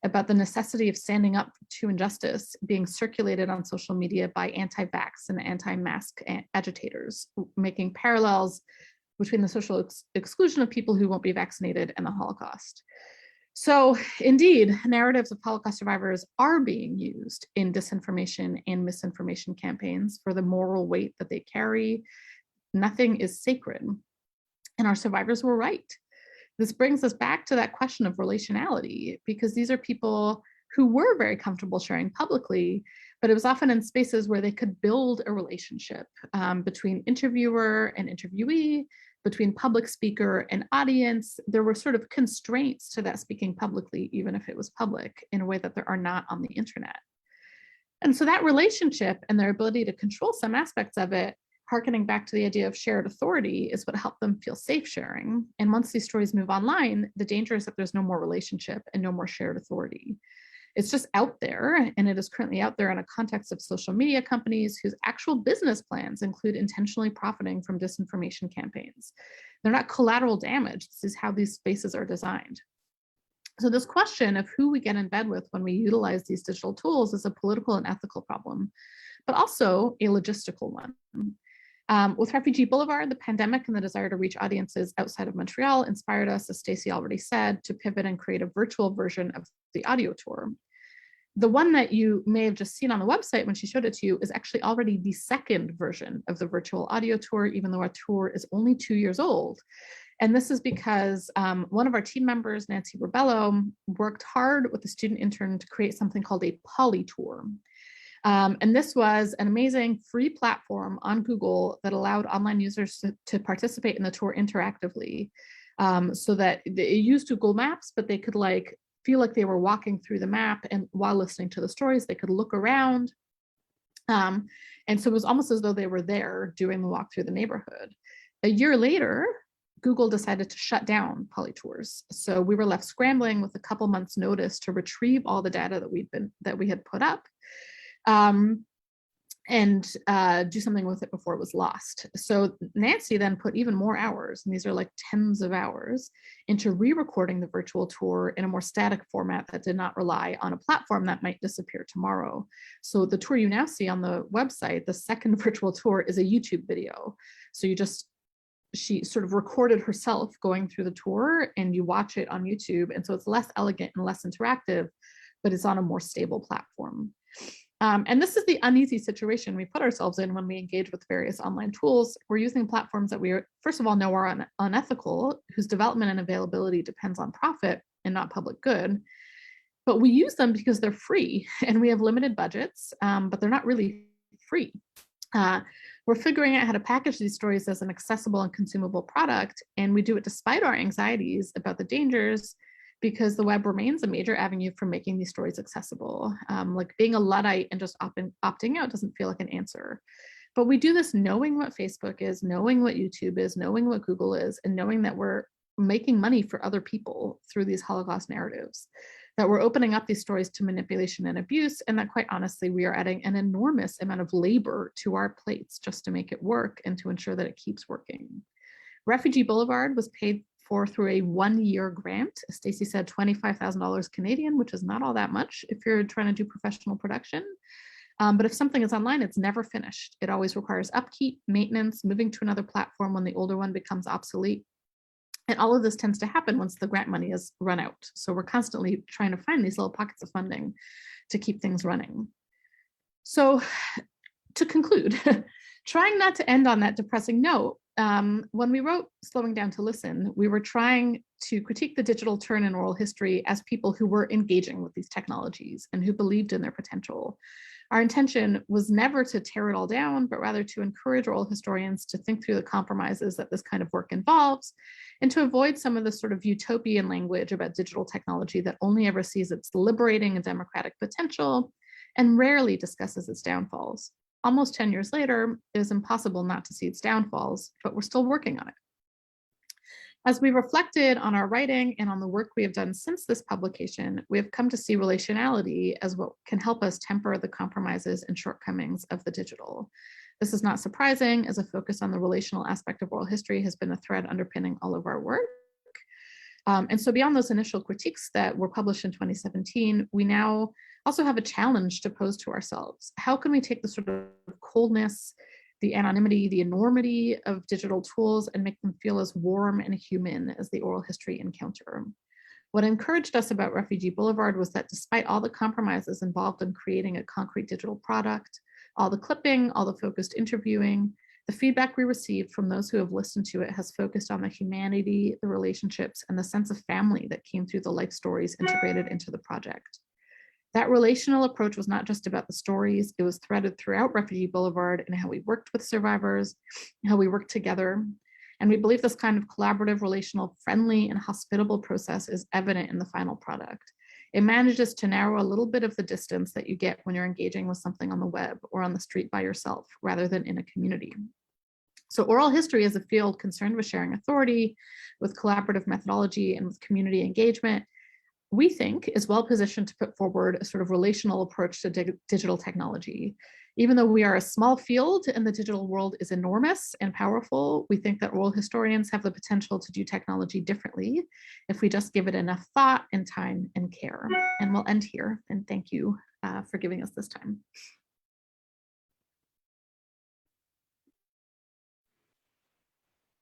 about the necessity of standing up to injustice being circulated on social media by anti-vax and anti-mask agitators, making parallels between the social exclusion of people who won't be vaccinated and the Holocaust. So indeed, narratives of Holocaust survivors are being used in disinformation and misinformation campaigns for the moral weight that they carry. Nothing is sacred, and our survivors were right. This brings us back to that question of relationality, because these are people who were very comfortable sharing publicly, but it was often in spaces where they could build a relationship between interviewer and interviewee, between public speaker and audience. There were sort of constraints to that speaking publicly, even if it was public, in a way that there are not on the internet. And so that relationship and their ability to control some aspects of it, harkening back to the idea of shared authority, is what helped them feel safe sharing. And once these stories move online, the danger is that there's no more relationship and no more shared authority. It's just out there, and it is currently out there in a context of social media companies whose actual business plans include intentionally profiting from disinformation campaigns. They're not collateral damage. This is how these spaces are designed. So this question of who we get in bed with when we utilize these digital tools is a political and ethical problem, but also a logistical one. With Refugee Boulevard, the pandemic and the desire to reach audiences outside of Montreal inspired us, as Stacey already said, to pivot and create a virtual version of the audio tour. The one that you may have just seen on the website when she showed it to you is actually already the second version of the virtual audio tour, even though our tour is only 2 years old. And this is because one of our team members, Nancy Rebello, worked hard with a student intern to create something called a poly tour. And this was an amazing free platform on Google that allowed online users to participate in the tour interactively, so that it used Google Maps, but they could feel like they were walking through the map, and while listening to the stories, they could look around. And so it was almost as though they were there doing the walk through the neighborhood. A year later, Google decided to shut down polytours. So we were left scrambling with a couple months' notice to retrieve all the data that we had put up. And do something with it before it was lost. So Nancy then put even more hours, and these are like tens of hours, into re-recording the virtual tour in a more static format that did not rely on a platform that might disappear tomorrow. So the tour you now see on the website, the second virtual tour, is a YouTube video. So she sort of recorded herself going through the tour, and you watch it on YouTube. And so it's less elegant and less interactive, but it's on a more stable platform. And this is the uneasy situation we put ourselves in when we engage with various online tools. We're using platforms that we, first of all, know are unethical, whose development and availability depends on profit and not public good. But we use them because they're free, and we have limited budgets, but they're not really free. We're figuring out how to package these stories as an accessible and consumable product, and we do it despite our anxieties about the dangers, because the web remains a major avenue for making these stories accessible. Like being a Luddite and just opting out doesn't feel like an answer. But we do this knowing what Facebook is, knowing what YouTube is, knowing what Google is, and knowing that we're making money for other people through these Holocaust narratives, that we're opening up these stories to manipulation and abuse, and that quite honestly, we are adding an enormous amount of labor to our plates just to make it work and to ensure that it keeps working. Refugee Boulevard was paid for through a 1-year grant. Stacey said $25,000 Canadian, which is not all that much if you're trying to do professional production. But if something is online, it's never finished. It always requires upkeep, maintenance, moving to another platform when the older one becomes obsolete. And all of this tends to happen once the grant money is run out. So we're constantly trying to find these little pockets of funding to keep things running. So to conclude, trying not to end on that depressing note, when we wrote Slowing Down to Listen, we were trying to critique the digital turn in oral history as people who were engaging with these technologies and who believed in their potential. Our intention was never to tear it all down, but rather to encourage oral historians to think through the compromises that this kind of work involves, and to avoid some of the sort of utopian language about digital technology that only ever sees its liberating and democratic potential and rarely discusses its downfalls. Almost 10 years later, it is impossible not to see its downfalls, but we're still working on it. As we reflected on our writing and on the work we have done since this publication, we have come to see relationality as what can help us temper the compromises and shortcomings of the digital. This is not surprising, as a focus on the relational aspect of oral history has been a thread underpinning all of our work. And so beyond those initial critiques that were published in 2017, we now also have a challenge to pose to ourselves. How can we take the sort of coldness, the anonymity, the enormity of digital tools and make them feel as warm and human as the oral history encounter? What encouraged us about Refugee Boulevard was that despite all the compromises involved in creating a concrete digital product, all the clipping, all the focused interviewing, the feedback we received from those who have listened to it has focused on the humanity, the relationships, and the sense of family that came through the life stories integrated into the project. That relational approach was not just about the stories, it was threaded throughout Refugee Boulevard and how we worked with survivors, how we worked together. And we believe this kind of collaborative, relational, friendly, and hospitable process is evident in the final product. It manages to narrow a little bit of the distance that you get when you're engaging with something on the web or on the street by yourself, rather than in a community. So oral history is a field concerned with sharing authority, with collaborative methodology, and with community engagement, we think is well positioned to put forward a sort of relational approach to digital technology. Even though we are a small field and the digital world is enormous and powerful, we think that oral historians have the potential to do technology differently if we just give it enough thought and time and care. And we'll end here, and thank you for giving us this time.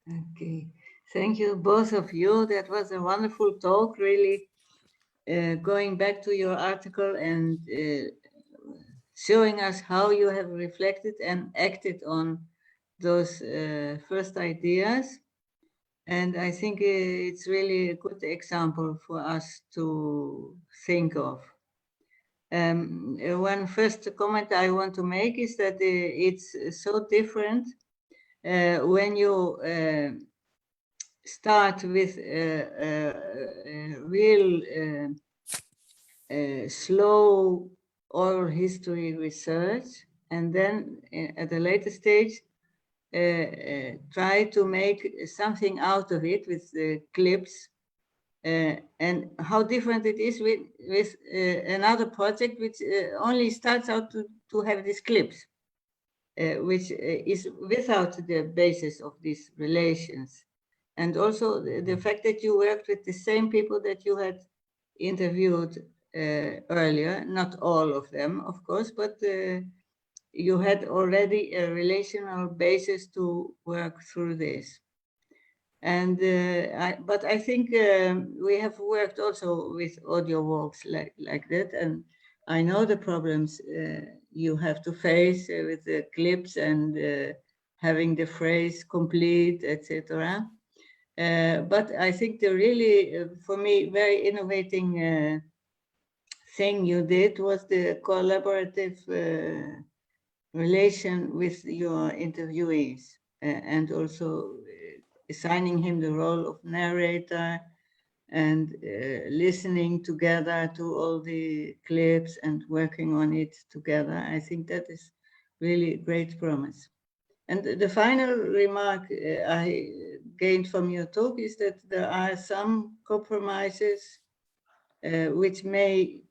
Okay, thank you, both of you. That was a wonderful talk, really. Going back to your article and showing us how you have reflected and acted on those first ideas. And I think it's really a good example for us to think of. One first comment I want to make is that it's so different when you start with real slow oral history research, and then at a later stage try to make something out of it with clips, and how different it is with another project which only starts out to have these clips, which is without the basis of these relations. And also the fact that you worked with the same people that you had interviewed earlier, not all of them, of course, but you had already a relational basis to work through this. And but I think we have worked also with audio walks like that, and I know the problems you have to face with the clips and having the phrase complete, etc. But I think the really, for me, very innovating thing you did was the collaborative relation with your interviewees, and also assigning him the role of narrator and listening together to all the clips and working on it together. I think that is really great promise. And the final remark I gained from your talk is that there are some compromises which may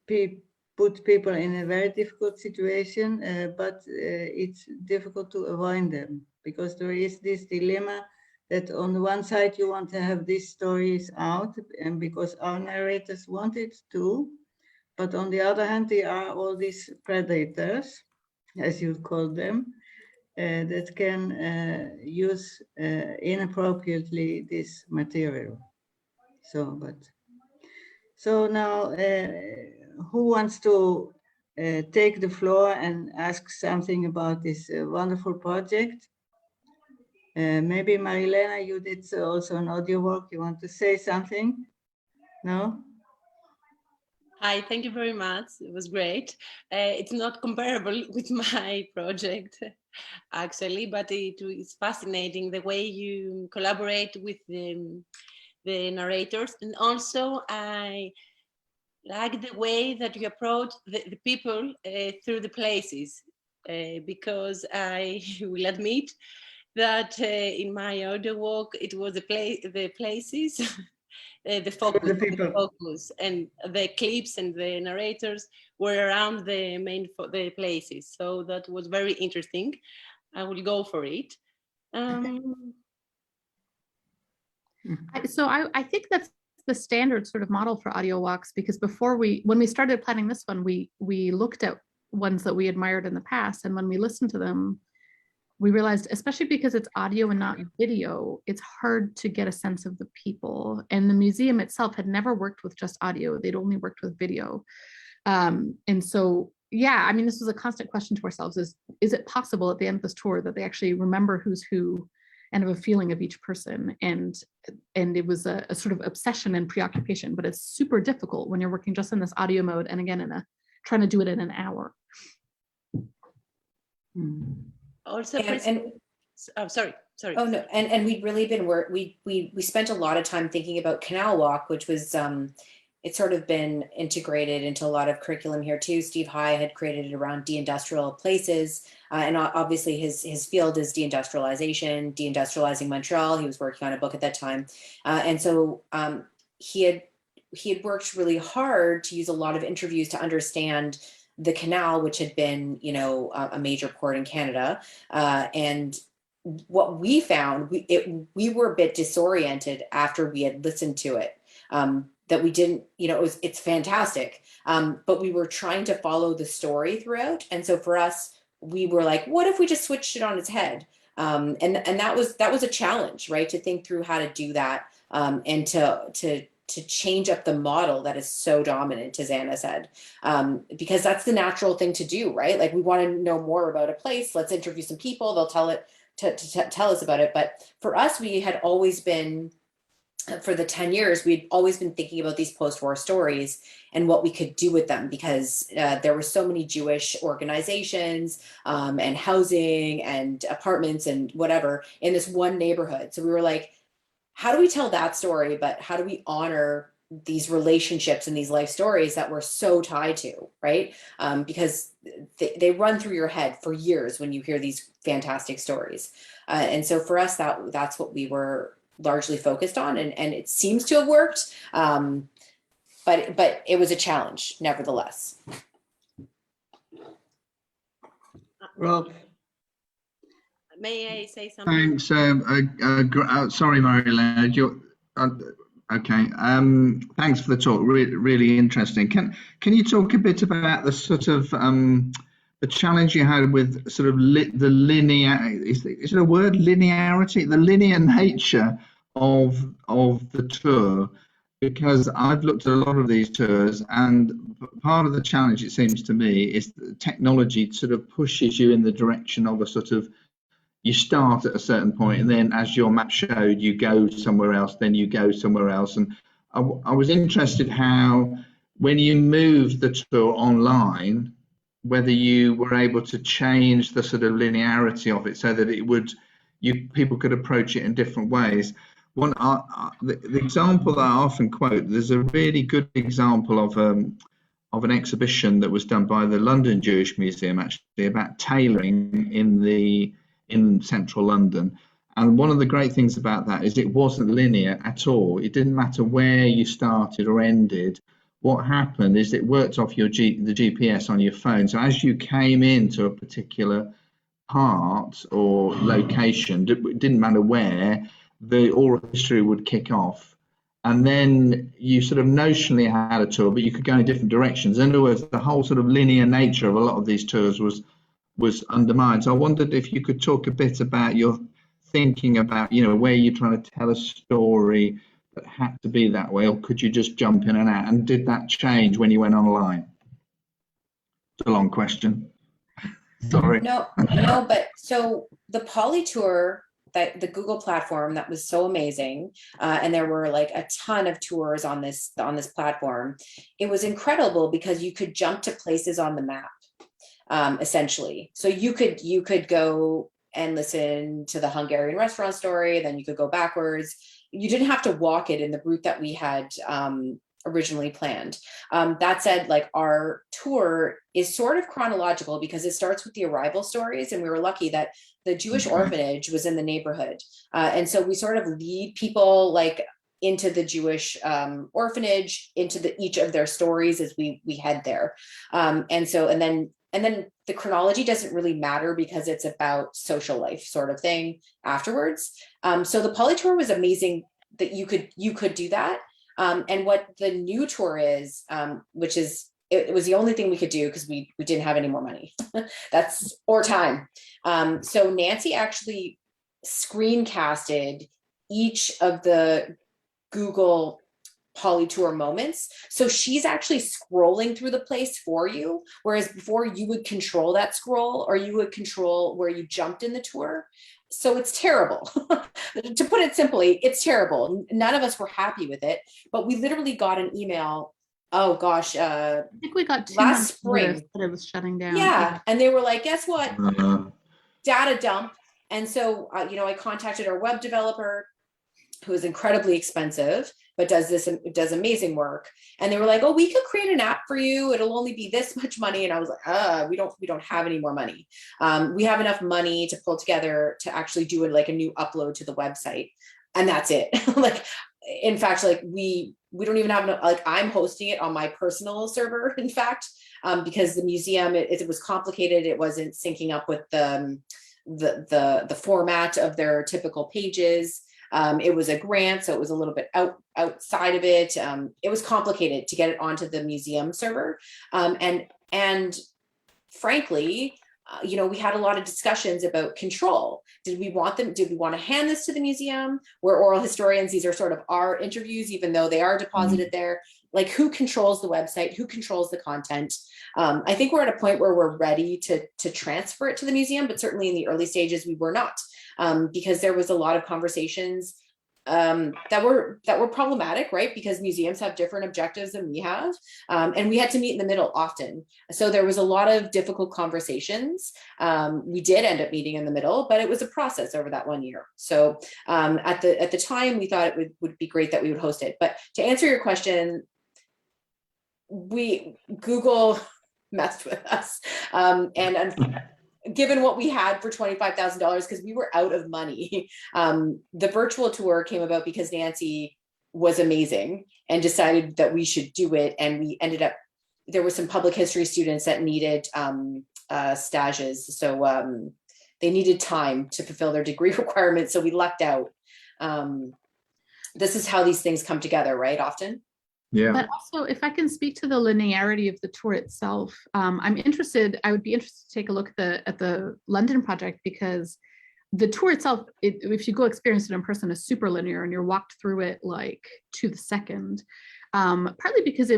put people in a very difficult situation, but it's difficult to avoid them, because there is this dilemma that on the one side you want to have these stories out, and because our narrators want it to, but on the other hand there are all these predators, as you call them, that can use inappropriately this material. So now, who wants to take the floor and ask something about this wonderful project? Maybe Marilena, you did also an audio walk. You want to say something? No? Hi, thank you very much. It was great. It's not comparable with my project, actually, but it is fascinating the way you collaborate with the narrators. And also, I like the way that you approach the people through the places, because I will admit that in my audio walk, it was the places, the focus, The people. focus, and the clips and the narrators were around the places. So that was very interesting. I will go for it. So I think that's the standard sort of model for audio walks, because when we started planning this one, we looked at ones that we admired in the past, and when we listened to them, we realized, especially because it's audio and not video, it's hard to get a sense of the people. And the museum itself had never worked with just audio; they'd only worked with video. And so, yeah, I mean, this was a constant question to ourselves: is it possible at the end of this tour that they actually remember who's who and have a feeling of each person? And it was a sort of obsession and preoccupation, but it's super difficult when you're working just in this audio mode, and again, trying to do it in an hour. Also, sorry. Oh no, and we'd really been we spent a lot of time thinking about Canal Walk, which was it's sort of been integrated into a lot of curriculum here too. Steve High had created it around deindustrial places, and obviously his field is deindustrialization, deindustrializing Montreal. He was working on a book at that time, and so he had worked really hard to use a lot of interviews to understand the canal, which had been, you know, a major port in Canada, and what we found, we were a bit disoriented after we had listened to it. That we didn't, you know, it's fantastic, but we were trying to follow the story throughout, and so for us, we were like, what if we just switched it on its head? And that was a challenge, right? To think through how to do that, and to change up the model that is so dominant, as Anna said, because that's the natural thing to do, right? Like, we want to know more about a place. Let's interview some people. They'll tell us about it. But for us, we had always been, for the 10 years, we'd always been thinking about these post-war stories and what we could do with them, because there were so many Jewish organizations and housing and apartments and whatever in this one neighborhood. So we were like, how do we tell that story, but how do we honor these relationships and these life stories that we're so tied to, right? Because they run through your head for years when you hear these fantastic stories. And so for us, that's what we were largely focused on, and it seems to have worked, but it was a challenge nevertheless. Rob. May I say something? Thanks. Sorry, Marilyn. Okay. Thanks for the talk. Really interesting. Can you talk a bit about the sort of the challenge you had with sort of the linear? Is it a word? Linearity, the linear nature of the tour. Because I've looked at a lot of these tours, and part of the challenge, it seems to me, is that technology sort of pushes you in the direction of a sort of, you start at a certain point, and then as your map showed, you go somewhere else, then you go somewhere else. And I was interested how, when you moved the tour online, whether you were able to change the sort of linearity of it so that it would, people could approach it in different ways. The example that I often quote, there's a really good example of an exhibition that was done by the London Jewish Museum, actually, about tailoring in central London. And one of the great things about that is it wasn't linear at all. It didn't matter where you started or ended. What happened is it worked off the GPS on your phone. So as you came into a particular part or location, it didn't matter where, the oral history would kick off. And then you sort of notionally had a tour, but you could go in different directions. In other words, the whole sort of linear nature of a lot of these tours was undermined. So I wondered if you could talk a bit about your thinking about, you know, where you're trying to tell a story that had to be that way, or could you just jump in and out? And did that change when you went online? It's a long question. Sorry. No, but so the Poly Tour, that the Google platform, that was so amazing, and there were like a ton of tours on this platform. It was incredible because you could jump to places on the map, essentially. So you could go and listen to the Hungarian restaurant story, then you could go backwards. You didn't have to walk it in the route that we had originally planned. That said, like our tour is sort of chronological because it starts with the arrival stories, and we were lucky that the Jewish orphanage was in the neighborhood. And so we sort of lead people like into the Jewish orphanage, into each of their stories as we head there. And then the chronology doesn't really matter because it's about social life sort of thing afterwards. So the poly tour was amazing that you could do that. And what the new tour is, which is, it was the only thing we could do because we didn't have any more money. or time. So Nancy actually screencasted each of the Google Polytour moments. So she's actually scrolling through the place for you. Whereas before you would control that scroll, or you would control where you jumped in the tour. So it's terrible. To put it simply, it's terrible. None of us were happy with it, but we literally got an email. Oh gosh. I think we got 2 last months spring that it was shutting down. Yeah. And they were like, guess what? Data dump. And so, I contacted our web developer, who is incredibly expensive, but does amazing work. And they were like, oh, we could create an app for you. It'll only be this much money. And I was like, we don't have any more money. We have enough money to pull together to actually do a new upload to the website. And that's it. In fact, we don't even have enough, I'm hosting it on my personal server, in fact, because the museum, it was complicated. It wasn't syncing up with the format of their typical pages. It was a grant, so it was a little bit outside of it. It was complicated to get it onto the museum server. And frankly, we had a lot of discussions about control. Did we want to hand this to the museum? We're oral historians. These are sort of our interviews, even though they are deposited there. Like, who controls the website? Who controls the content? I think we're at a point where we're ready to transfer it to the museum, but certainly in the early stages, we were not, because there was a lot of conversations that were problematic, right? Because museums have different objectives than we have, and we had to meet in the middle often. So there was a lot of difficult conversations. We did end up meeting in the middle, but it was a process over that 1 year. So at the time, we thought it would be great that we would host it. But to answer your question, Google messed with us, and given what we had for $25,000, because we were out of money. The virtual tour came about because Nancy was amazing and decided that we should do it. And we ended up, there were some public history students that needed stages. So they needed time to fulfill their degree requirements. So we lucked out. This is how these things come together, right? Often. Yeah. But also, if I can speak to the linearity of the tour itself, I would be interested to take a look at the London project, because the tour itself, if you go experience it in person, is super linear and you're walked through it like to the second, partly because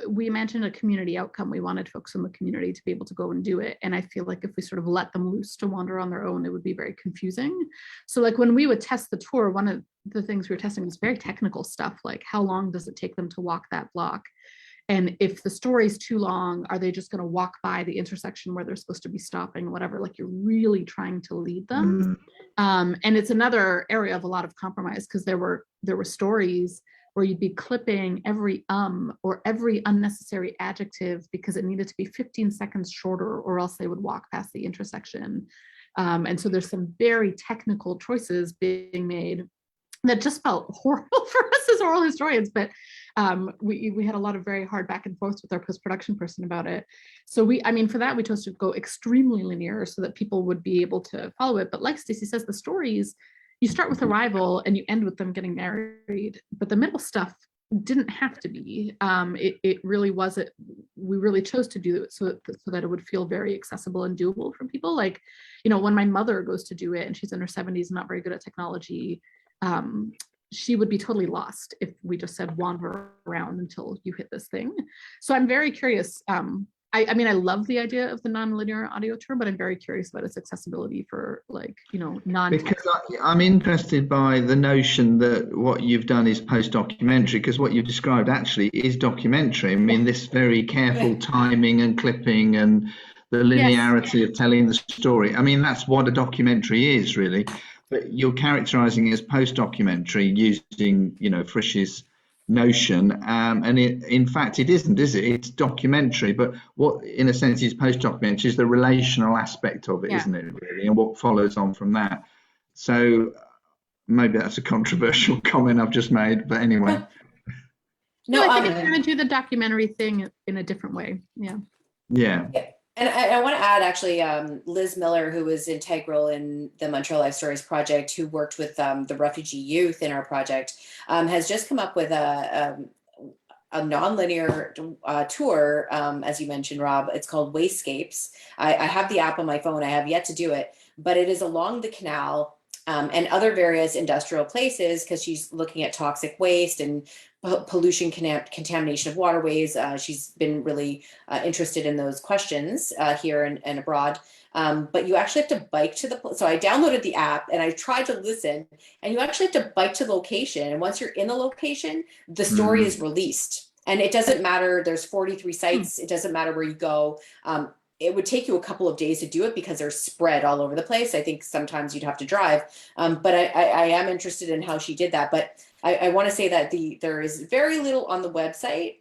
we imagined a community outcome. We wanted folks in the community to be able to go and do it. And I feel like if we sort of let them loose to wander on their own, it would be very confusing. So like when we would test the tour, one of the things we were testing was very technical stuff, like how long does it take them to walk that block? And if the story's too long, are they just going to walk by the intersection where they're supposed to be stopping, whatever? Like, you're really trying to lead them. And it's another area of a lot of compromise, because there were stories where you'd be clipping every or every unnecessary adjective because it needed to be 15 seconds shorter, or else they would walk past the intersection. And so there's some very technical choices being made that just felt horrible for us as oral historians, but we had a lot of very hard back and forth with our post-production person about it. So for that, we chose to go extremely linear so that people would be able to follow it. But like Stacey says, the stories, you start with arrival and you end with them getting married, but the middle stuff didn't have to be. It really wasn't. We really chose to do it so that it would feel very accessible and doable for people. Like, when my mother goes to do it, and she's in her 70s, not very good at technology, she would be totally lost if we just said wander around until you hit this thing. So I'm very curious. I love the idea of the non-linear audio tour, but I'm very curious about its accessibility for non. Because I'm interested by the notion that what you've done is post-documentary, because what you've described actually is documentary. I mean, this very careful timing and clipping and the linearity of telling the story. I mean, that's what a documentary is, really. But you're characterizing it as post-documentary using, Frisch's notion, and in fact it isn't, is it? It's documentary, but what in a sense is post-documentary is the relational aspect of it, isn't it, really, and what follows on from that. So maybe that's a controversial comment I've just made, but anyway. No, I think it's going to do the documentary thing in a different way. Yeah. And I want to add, actually, Liz Miller, who was integral in the Montreal Life Stories project, who worked with the refugee youth in our project, has just come up with a non-linear tour, as you mentioned, Rob. It's called Wastegapes. I have the app on my phone. I have yet to do it, but it is along the canal and other various industrial places, because she's looking at toxic waste and pollution, contamination of waterways. She's been really interested in those questions here and abroad. But you actually have to bike to the, so I downloaded the app and I tried to listen, and you actually have to bike to the location. And once you're in the location, the story is released. And it doesn't matter, there's 43 sites, it doesn't matter where you go. It would take you a couple of days to do it because they're spread all over the place. I think sometimes you'd have to drive, but I am interested in how she did that. But I want to say that there is very little on the website.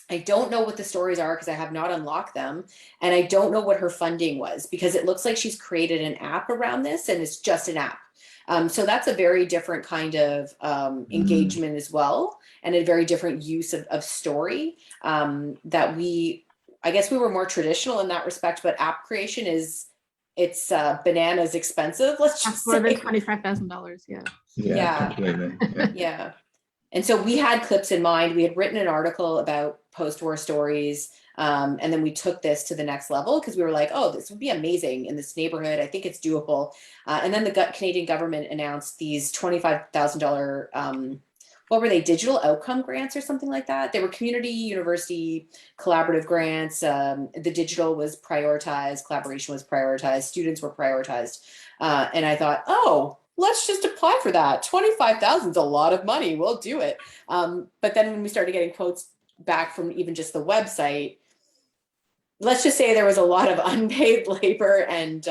I don't know what the stories are because I have not unlocked them. And I don't know what her funding was, because it looks like she's created an app around this, and it's just an app. So that's a very different kind of engagement as well, and a very different use of story that I guess we were more traditional in that respect, but app creation it's bananas expensive. Let's just more say. than $25,000. Yeah. Yeah. Completely. Yeah. And so we had clips in mind. We had written an article about post-war stories. And then we took this to the next level because we were like, oh, this would be amazing in this neighborhood. I think it's doable. And then the Canadian government announced these $25,000, what were they, digital outcome grants or something like that? They were community, university, collaborative grants. The digital was prioritized, collaboration was prioritized, students were prioritized. And I thought, oh, let's just apply for that. 25,000 is a lot of money. We'll do it. But then when we started getting quotes back from even just the website, let's just say there was a lot of unpaid labor, and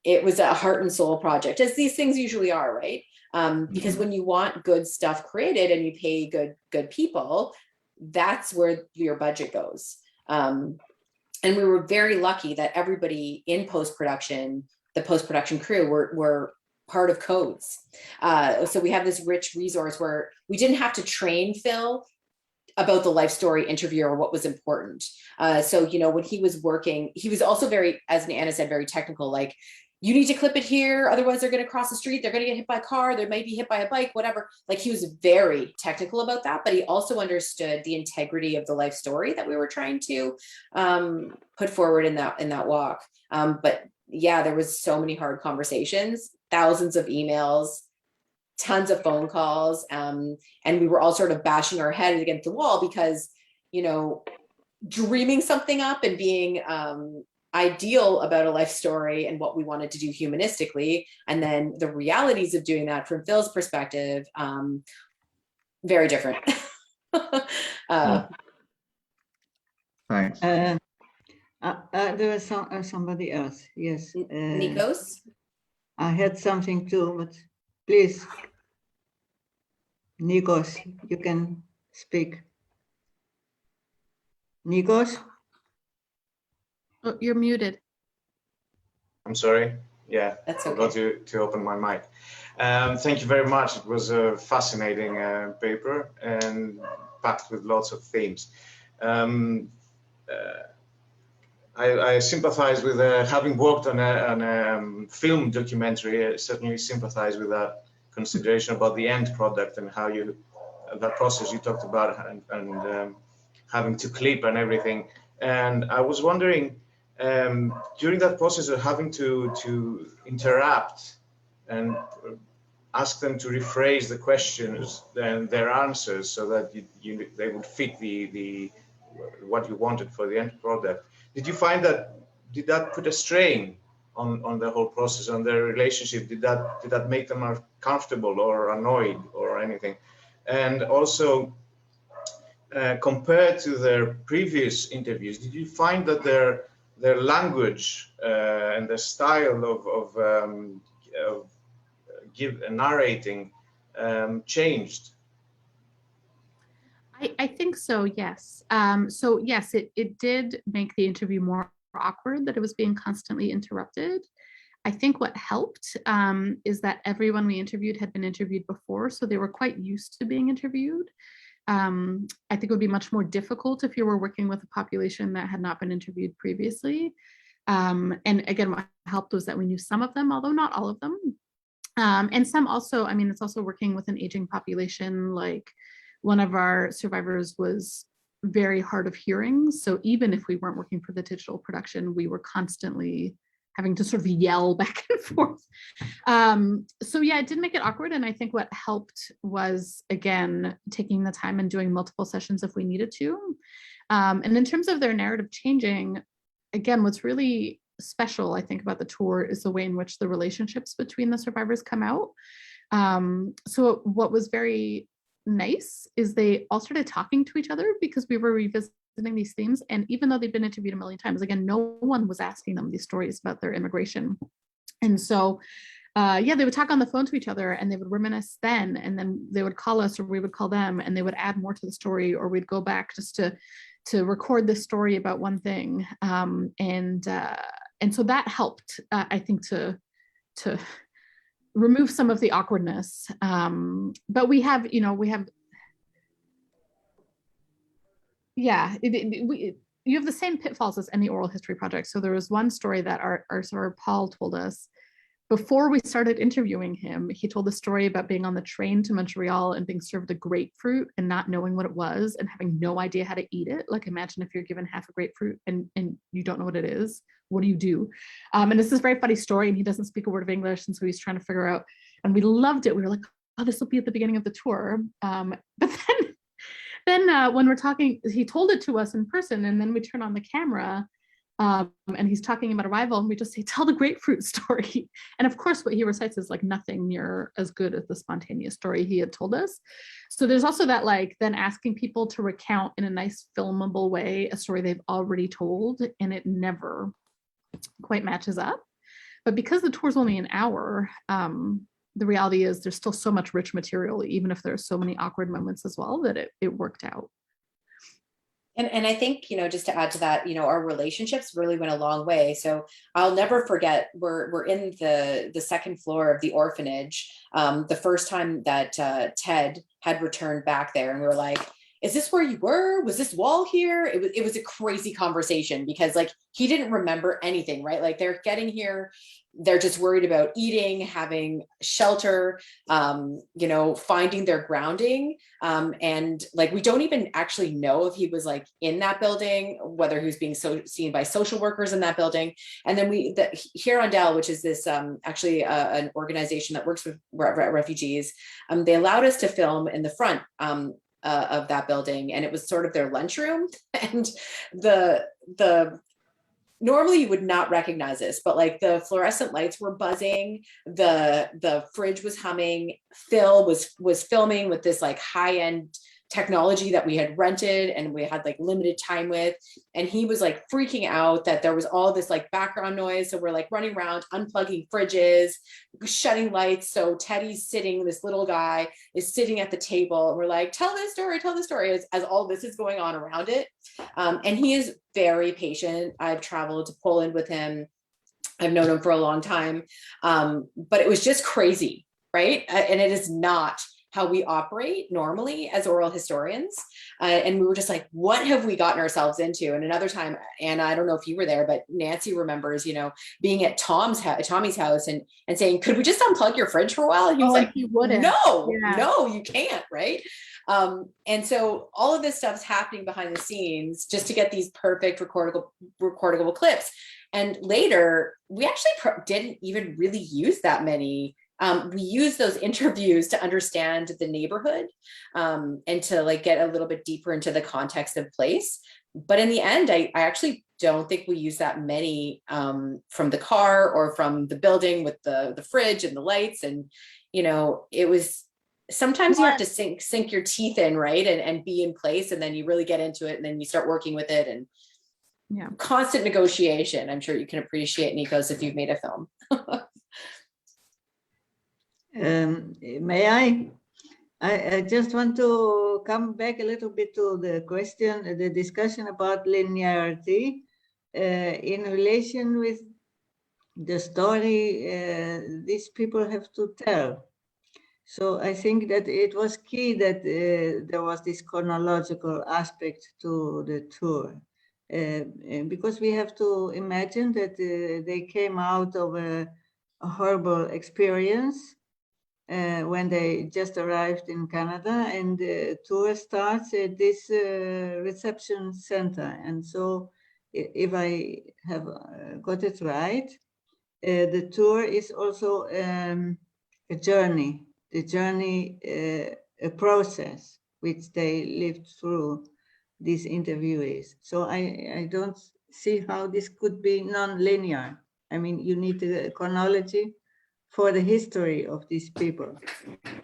it was a heart and soul project, as these things usually are, right? Because when you want good stuff created and you pay good people, that's where your budget goes. And we were very lucky that everybody in post-production, the post-production crew were part of codes. So we have this rich resource where we didn't have to train Phil about the life story interview or what was important. So, you know, when he was working, he was also very, as Anna said, very technical, like, you need to clip it here, otherwise they're going to cross the street, they're going to get hit by a car, they may be hit by a bike, whatever. Like, he was very technical about that, but he also understood the integrity of the life story that we were trying to put forward in that walk. But yeah, there was so many hard conversations, thousands of emails, tons of phone calls, and we were all sort of bashing our head against the wall because, you know, dreaming something up and being ideal about a life story and what we wanted to do humanistically, and then the realities of doing that from Phil's perspective, very different. Thanks. There was somebody else. Yes. Nikos? I had something too, but please, Nikos, you can speak. Nikos? Oh, you're muted. I'm sorry. Yeah, That's I forgot to open my mic. Thank you very much. It was a fascinating paper and packed with lots of themes. I sympathize with having worked on a film documentary. I certainly sympathize with that consideration about the end product and how that process you talked about, and having to clip and everything. And I was wondering, during that process of having to interrupt and ask them to rephrase the questions and their answers so that they would fit what you wanted for the end product. Did you find did that put a strain on the whole process, on their relationship? Did that make them uncomfortable or annoyed or anything? And also, compared to their previous interviews, did you find that their language and their style of narrating changed? I think so, yes. So yes, it did make the interview more awkward that it was being constantly interrupted. I think what helped is that everyone we interviewed had been interviewed before, so they were quite used to being interviewed. I think it would be much more difficult if you were working with a population that had not been interviewed previously. And again, what helped was that we knew some of them, although not all of them. And some also, I mean, it's also working with an aging population. Like one of our survivors was very hard of hearing. So even if we weren't working for the digital production, we were constantly having to sort of yell back and forth. So yeah, it did make it awkward. And I think what helped was, again, taking the time and doing multiple sessions if we needed to. And in terms of their narrative changing, again, what's really special, I think, about the tour is the way in which the relationships between the survivors come out. So what was very nice is they all started talking to each other because we were revisiting these themes. And even though they've been interviewed a million times, again, no one was asking them these stories about their immigration. And so, yeah, they would talk on the phone to each other and they would reminisce then, and then they would call us or we would call them and they would add more to the story, or we'd go back just to record this story about one thing. And so that helped, I think, to remove some of the awkwardness. But we have, yeah, you have the same pitfalls as any oral history project. So there was one story that our sort of Paul told us before we started interviewing him. He told the story about being on the train to Montreal and being served a grapefruit and not knowing what it was and having no idea how to eat it. Like, imagine if you're given half a grapefruit and you don't know what it is. What do you do? And this is a very funny story, and he doesn't speak a word of English, and so he's trying to figure out, and we loved it. We were like, oh, this will be at the beginning of the tour. But then when we're talking, he told it to us in person, and then we turn on the camera and he's talking about arrival, and we just say, tell the grapefruit story. And of course, what he recites is like nothing near as good as the spontaneous story he had told us. So there's also that, like, then asking people to recount in a nice filmable way a story they've already told, and it never quite matches up. But because the tour's only an hour, the reality is there's still so much rich material, even if there's so many awkward moments as well, that it worked out. And I think, just to add to that, our relationships really went a long way. So I'll never forget, we're in the second floor of the orphanage. The first time that Ted had returned back there, and we were like, is this where you were? Was this wall here? It was a crazy conversation because, like, he didn't remember anything, right? Like, they're getting here, they're just worried about eating, having shelter, finding their grounding. And like, we don't even actually know if he was like in that building, whether he was being seen by social workers in that building. And then Hirondelle, which is this actually an organization that works with refugees, they allowed us to film in the front of that building, and it was sort of their lunchroom. And the normally you would not recognize this, but like the fluorescent lights were buzzing, the fridge was humming, Phil was filming with this like high-end technology that we had rented and we had like limited time with, and he was like freaking out that there was all this like background noise. So we're like running around unplugging fridges, shutting lights. So Teddy's sitting, this little guy is sitting at the table, and we're like, tell this story as all this is going on around it. And he is very patient. I've traveled to Poland with him. I've known him for a long time, but it was just crazy, right? And it is not how we operate normally as oral historians. And we were just like, what have we gotten ourselves into? And another time, Anna, I don't know if you were there, but Nancy remembers, being at Tommy's house and saying, could we just unplug your fridge for a while? And he was like, no, you can't, right? And so all of this stuff's happening behind the scenes just to get these perfect recordable clips. And later, we actually didn't even really use that many. We use those interviews to understand the neighborhood and to like get a little bit deeper into the context of place. But in the end, I actually don't think we use that many from the car or from the building with the fridge and the lights. And, it was sometimes you have to sink your teeth in, right? And be in place, and then you really get into it, and then you start working with it, and constant negotiation. I'm sure you can appreciate, Nikos, if you've made a film. May I? I just want to come back a little bit to the question, the discussion about linearity in relation with the story these people have to tell. So I think that it was key that there was this chronological aspect to the tour, because we have to imagine that they came out of a horrible experience when they just arrived in Canada, and the tour starts at this reception center. And so if I have got it right, the tour is also a journey, a process which they lived through, these interviewees. So I don't see how this could be non-linear. I mean, you need a chronology for the history of these people.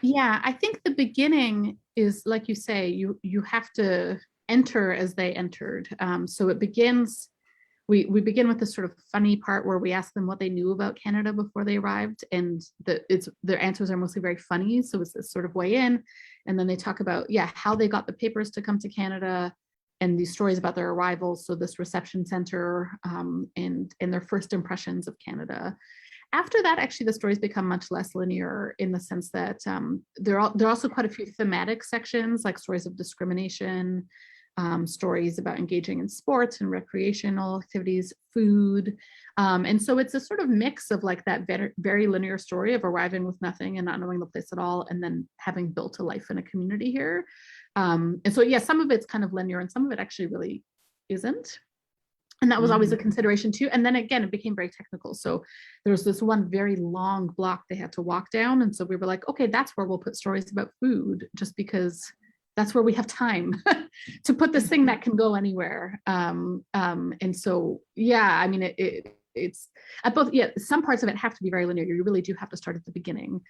Yeah, I think the beginning is, like you say, you have to enter as they entered. So it begins, we begin with this sort of funny part where we ask them what they knew about Canada before they arrived, and their answers are mostly very funny. So it's this sort of way in, and then they talk about, yeah, how they got the papers to come to Canada, and these stories about their arrivals. So this reception center, and their first impressions of Canada. After that, actually, the stories become much less linear in the sense that there are also quite a few thematic sections, like stories of discrimination, stories about engaging in sports and recreational activities, food. And so it's a sort of mix of like that very linear story of arriving with nothing and not knowing the place at all, and then having built a life in a community here. And so, yeah, some of it's kind of linear and some of it actually really isn't. And that was always a consideration too. And then again, it became very technical. So there was this one very long block they had to walk down. And so we were like, okay, that's where we'll put stories about food, just because that's where we have time to put this thing that can go anywhere. And so, yeah, I mean, it's at both, yeah, some parts of it have to be very linear. You really do have to start at the beginning.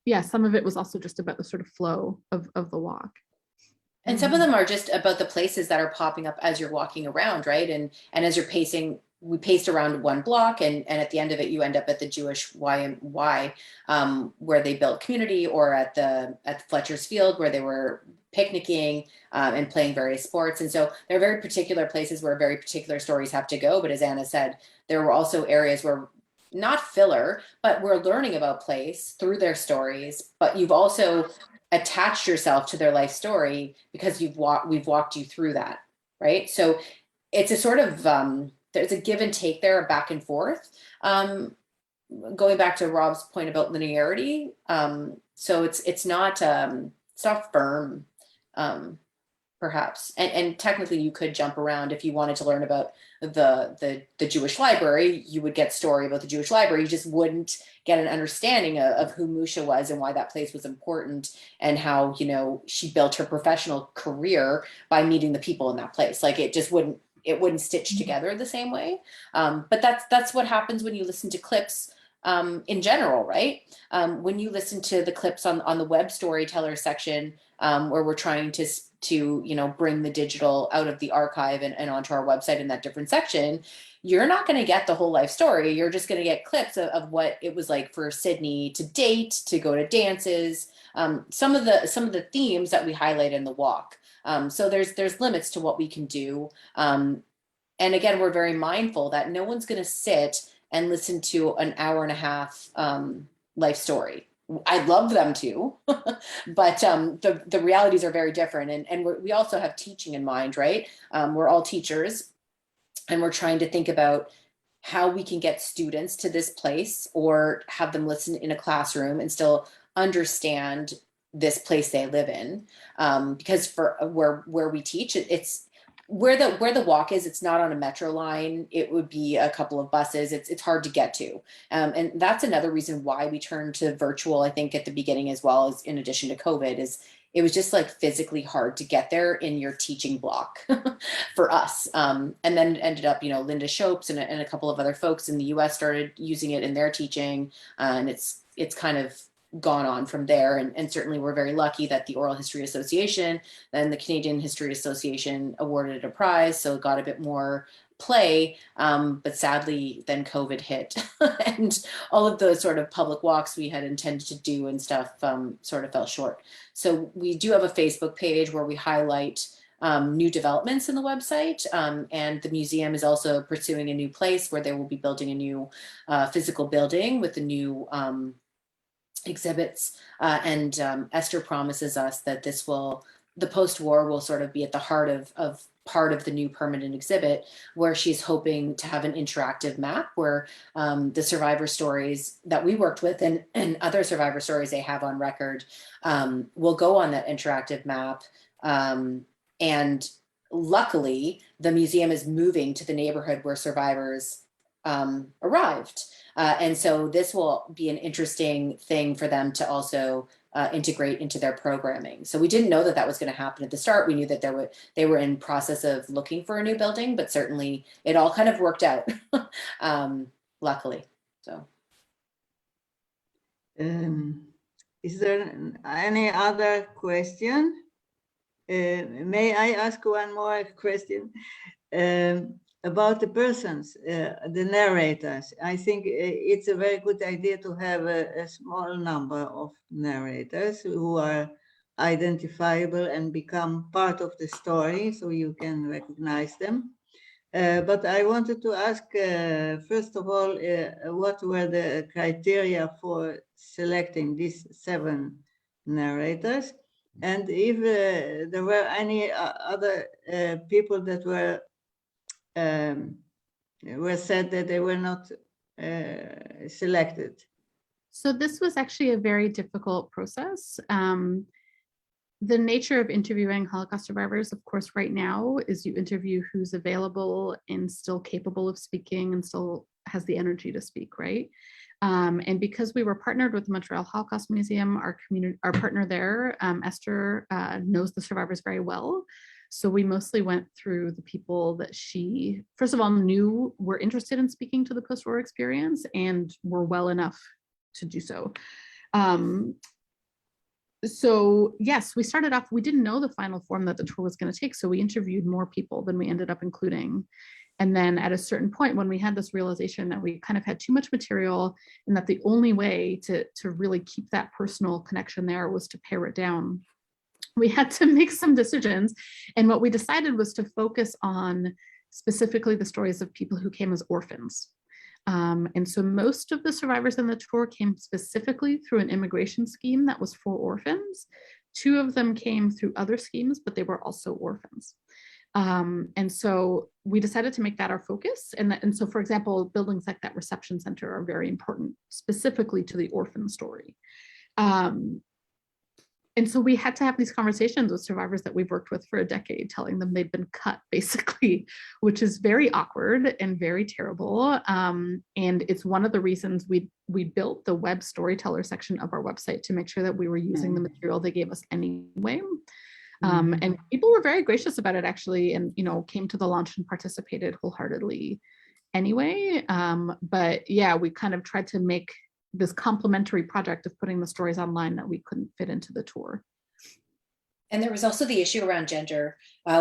Yeah, some of it was also just about the sort of flow of the walk. And some of them are just about the places that are popping up as you're walking around, right? And as you're pacing, we paced around one block, and at the end of it, you end up at the Jewish Y&Y, where they built community, or at the Fletcher's Field, where they were picnicking and playing various sports. And so there are very particular places where very particular stories have to go. But as Anna said, there were also areas where, not filler, but we're learning about place through their stories, but you've also attached yourself to their life story because we've walked you through that, right? So it's a sort of there's a give and take there, a back and forth. Going back to Rob's point about linearity, so it's not firm, perhaps, and technically you could jump around. If you wanted to learn about the Jewish library, you would get story about the Jewish library. You just wouldn't get an understanding of who Musha was and why that place was important, and how, you know, she built her professional career by meeting the people in that place. Like it wouldn't stitch together the same way. But that's what happens when you listen to clips in general, right? When you listen to the clips on the web storyteller section, where we're trying to bring the digital out of the archive and onto our website in that different section, you're not going to get the whole life story. You're just going to get clips of what it was like for Sydney to date, to go to dances, some of the themes that we highlight in the walk. So there's limits to what we can do. And again, we're very mindful that no one's going to sit and listen to an hour and a half life story. I'd love them to, but the realities are very different. And we also have teaching in mind, right? We're all teachers, and we're trying to think about how we can get students to this place, or have them listen in a classroom and still understand this place they live in. Because for where we teach, it's where the walk is, it's not on a metro line. It would be a couple of buses. It's hard to get to. And that's another reason why we turned to virtual, I think, at the beginning, as well as in addition to COVID, is it was just like physically hard to get there in your teaching block for us. And then ended up, Linda Shopes and a couple of other folks in the US started using it in their teaching. And it's kind of gone on from there. And certainly we're very lucky that the Oral History Association and the Canadian History Association awarded it a prize. So it got a bit more play, but sadly then COVID hit and all of the sort of public walks we had intended to do and stuff sort of fell short. So we do have a Facebook page where we highlight new developments in the website, and the museum is also pursuing a new place where they will be building a new physical building with the new exhibits, and Esther promises us that the post-war will sort of be at the heart of part of the new permanent exhibit, where she's hoping to have an interactive map where the survivor stories that we worked with and other survivor stories they have on record will go on that interactive map. And luckily, the museum is moving to the neighborhood where survivors arrived. And so this will be an interesting thing for them to also integrate into their programming. So we didn't know that was going to happen at the start. We knew that they were in process of looking for a new building, but certainly it all kind of worked out, luckily. So, is there any other question? May I ask one more question about the persons, the narrators? I think it's a very good idea to have a small number of narrators who are identifiable and become part of the story, so you can recognize them. But I wanted to ask, first of all, what were the criteria for selecting these 7 narrators? And if there were any other people that were said that they were not selected. So this was actually a very difficult process. The nature of interviewing Holocaust survivors, of course, right now is you interview who's available and still capable of speaking and still has the energy to speak, right? And because we were partnered with the Montreal Holocaust Museum, our partner there, Esther, knows the survivors very well. So we mostly went through the people that she, first of all, knew were interested in speaking to the post-war experience and were well enough to do so. So yes, we started off, we didn't know the final form that the tour was going to take. So we interviewed more people than we ended up including. And then at a certain point, when we had this realization that we kind of had too much material and that the only way to really keep that personal connection there was to pare it down, we had to make some decisions. And what we decided was to focus on specifically the stories of people who came as orphans. And so most of the survivors in the tour came specifically through an immigration scheme that was for orphans. 2 of them came through other schemes, but they were also orphans. And so we decided to make that our focus. And so, for example, buildings like that reception center are very important specifically to the orphan story. And so we had to have these conversations with survivors that we've worked with for a decade, telling them they've been cut, basically, which is very awkward and very terrible. And it's one of the reasons we built the web storyteller section of our website to make sure that we were using the material they gave us anyway. And people were very gracious about it, actually, and came to the launch and participated wholeheartedly anyway. But yeah, we kind of tried to make this complementary project of putting the stories online that we couldn't fit into the tour. And there was also the issue around gender.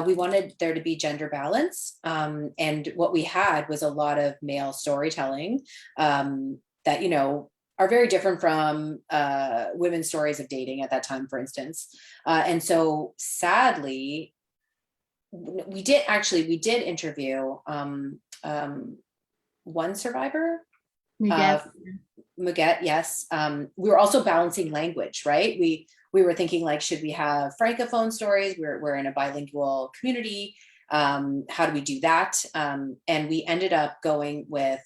We wanted there to be gender balance. And what we had was a lot of male storytelling that, are very different from women's stories of dating at that time, for instance. And so sadly, we did interview one survivor. Muget, yes. We were also balancing language, right? We were thinking, like, should we have Francophone stories? We're in a bilingual community. How do we do that? And we ended up going with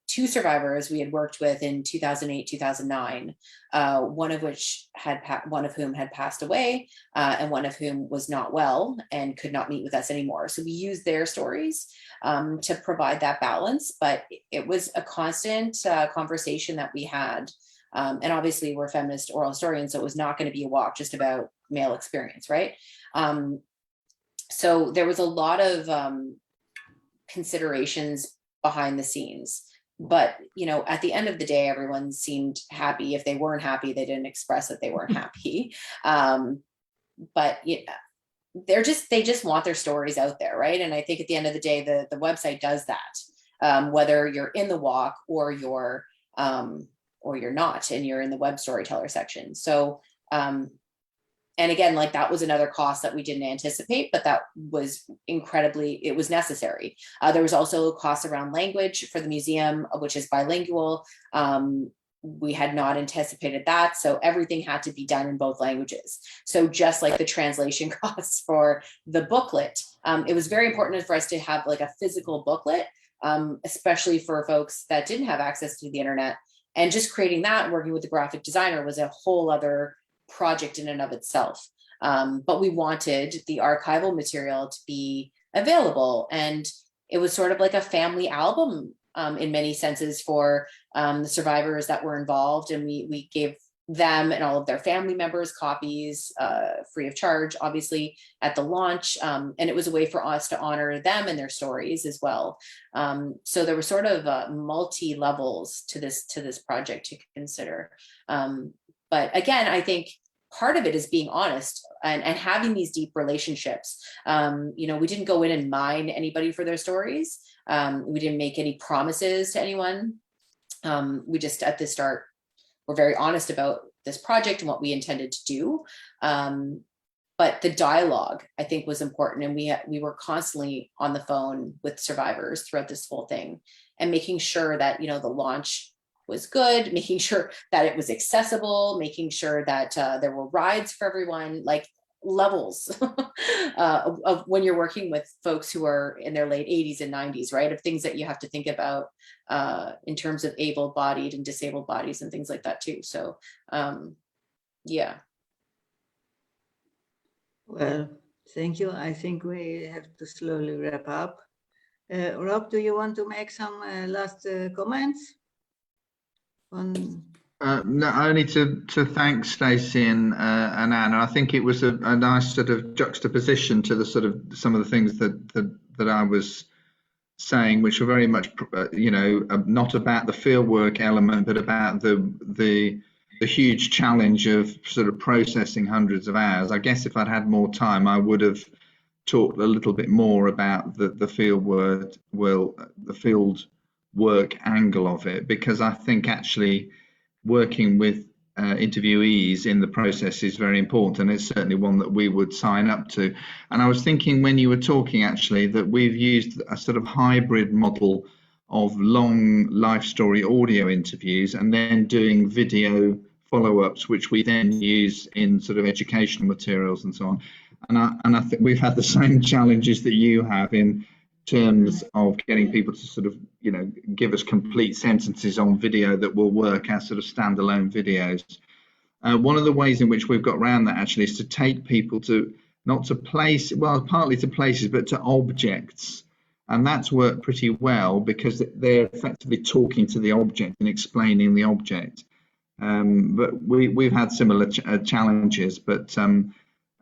2 survivors we had worked with in 2008, 2009, one of whom had passed away, and one of whom was not well and could not meet with us anymore. So we used their stories to provide that balance, but it was a constant conversation that we had. And obviously we're feminist oral historians, so it was not going to be a walk just about male experience, right? So there was a lot of considerations behind the scenes, but at the end of the day, everyone seemed happy. If they weren't happy, they didn't express that they weren't happy. But they just want their stories out there, right? And I think at the end of the day, the website does that, whether you're in the walk or you're not, and you're in the web storyteller section. So, and again, like that was another cost that we didn't anticipate, but that was it was necessary. There was also costs around language for the museum, which is bilingual. We had not anticipated that. So everything had to be done in both languages. So just like the translation costs for the booklet, it was very important for us to have like a physical booklet, especially for folks that didn't have access to the internet. And just creating that, working with the graphic designer, was a whole other project in and of itself. But we wanted the archival material to be available. And it was sort of like a family album in many senses for the survivors that were involved. And we gave them and all of their family members copies free of charge, obviously, at the launch. And it was a way for us to honor them and their stories as well. So there were sort of multi-levels to this project to consider. But again, I think part of it is being honest and having these deep relationships. We didn't go in and mine anybody for their stories. We didn't make any promises to anyone. We just, at the start, were very honest about this project and what we intended to do. But the dialogue, I think, was important. And we were constantly on the phone with survivors throughout this whole thing, and making sure that, the launch was good, making sure that it was accessible, making sure that there were rides for everyone, like levels of when you're working with folks who are in their late 80s and 90s, right? Of things that you have to think about in terms of able-bodied and disabled bodies and things like that too. So, yeah. Well, thank you. I think we have to slowly wrap up. Rob, do you want to make some last comments? No, only to thank Stacey and Anna. I think it was a nice sort of juxtaposition to the sort of some of the things that I was saying, which were very much not about the fieldwork element, but about the huge challenge of sort of processing hundreds of hours. I guess if I'd had more time, I would have talked a little bit more about the field work angle of it, because I think actually working with interviewees in the process is very important, and it's certainly one that we would sign up to. And I was thinking when you were talking actually that we've used a sort of hybrid model of long life story audio interviews and then doing video follow-ups, which we then use in sort of educational materials and so on. And I think we've had the same challenges that you have in terms of getting people to sort of, give us complete sentences on video that will work as sort of standalone videos. One of the ways in which we've got around that actually is to take people to, not to place, well, partly to places, but to objects. And that's worked pretty well because they're effectively talking to the object and explaining the object. But we've had similar challenges, but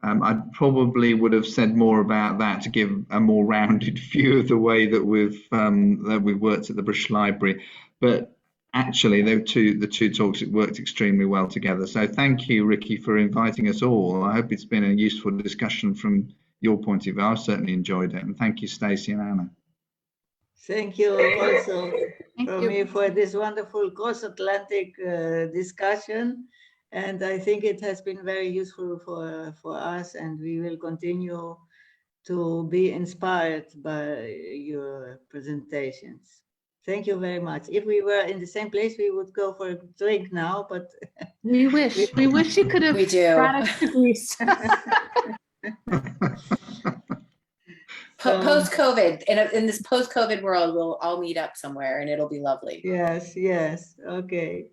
I probably would have said more about that to give a more rounded view of the way that we've worked at the British Library. But actually, the two talks worked extremely well together. So thank you, Ricky, for inviting us all. I hope it's been a useful discussion from your point of view. I've certainly enjoyed it, and thank you, Stacey and Anna. Thank you also from me for this wonderful cross-Atlantic discussion. And I think it has been very useful for us, and we will continue to be inspired by your presentations. Thank you very much. If we were in the same place, we would go for a drink now, but we wish you could have brought us to Greece. Post-COVID, in this post-COVID world, we'll all meet up somewhere and it'll be lovely. Yes, okay.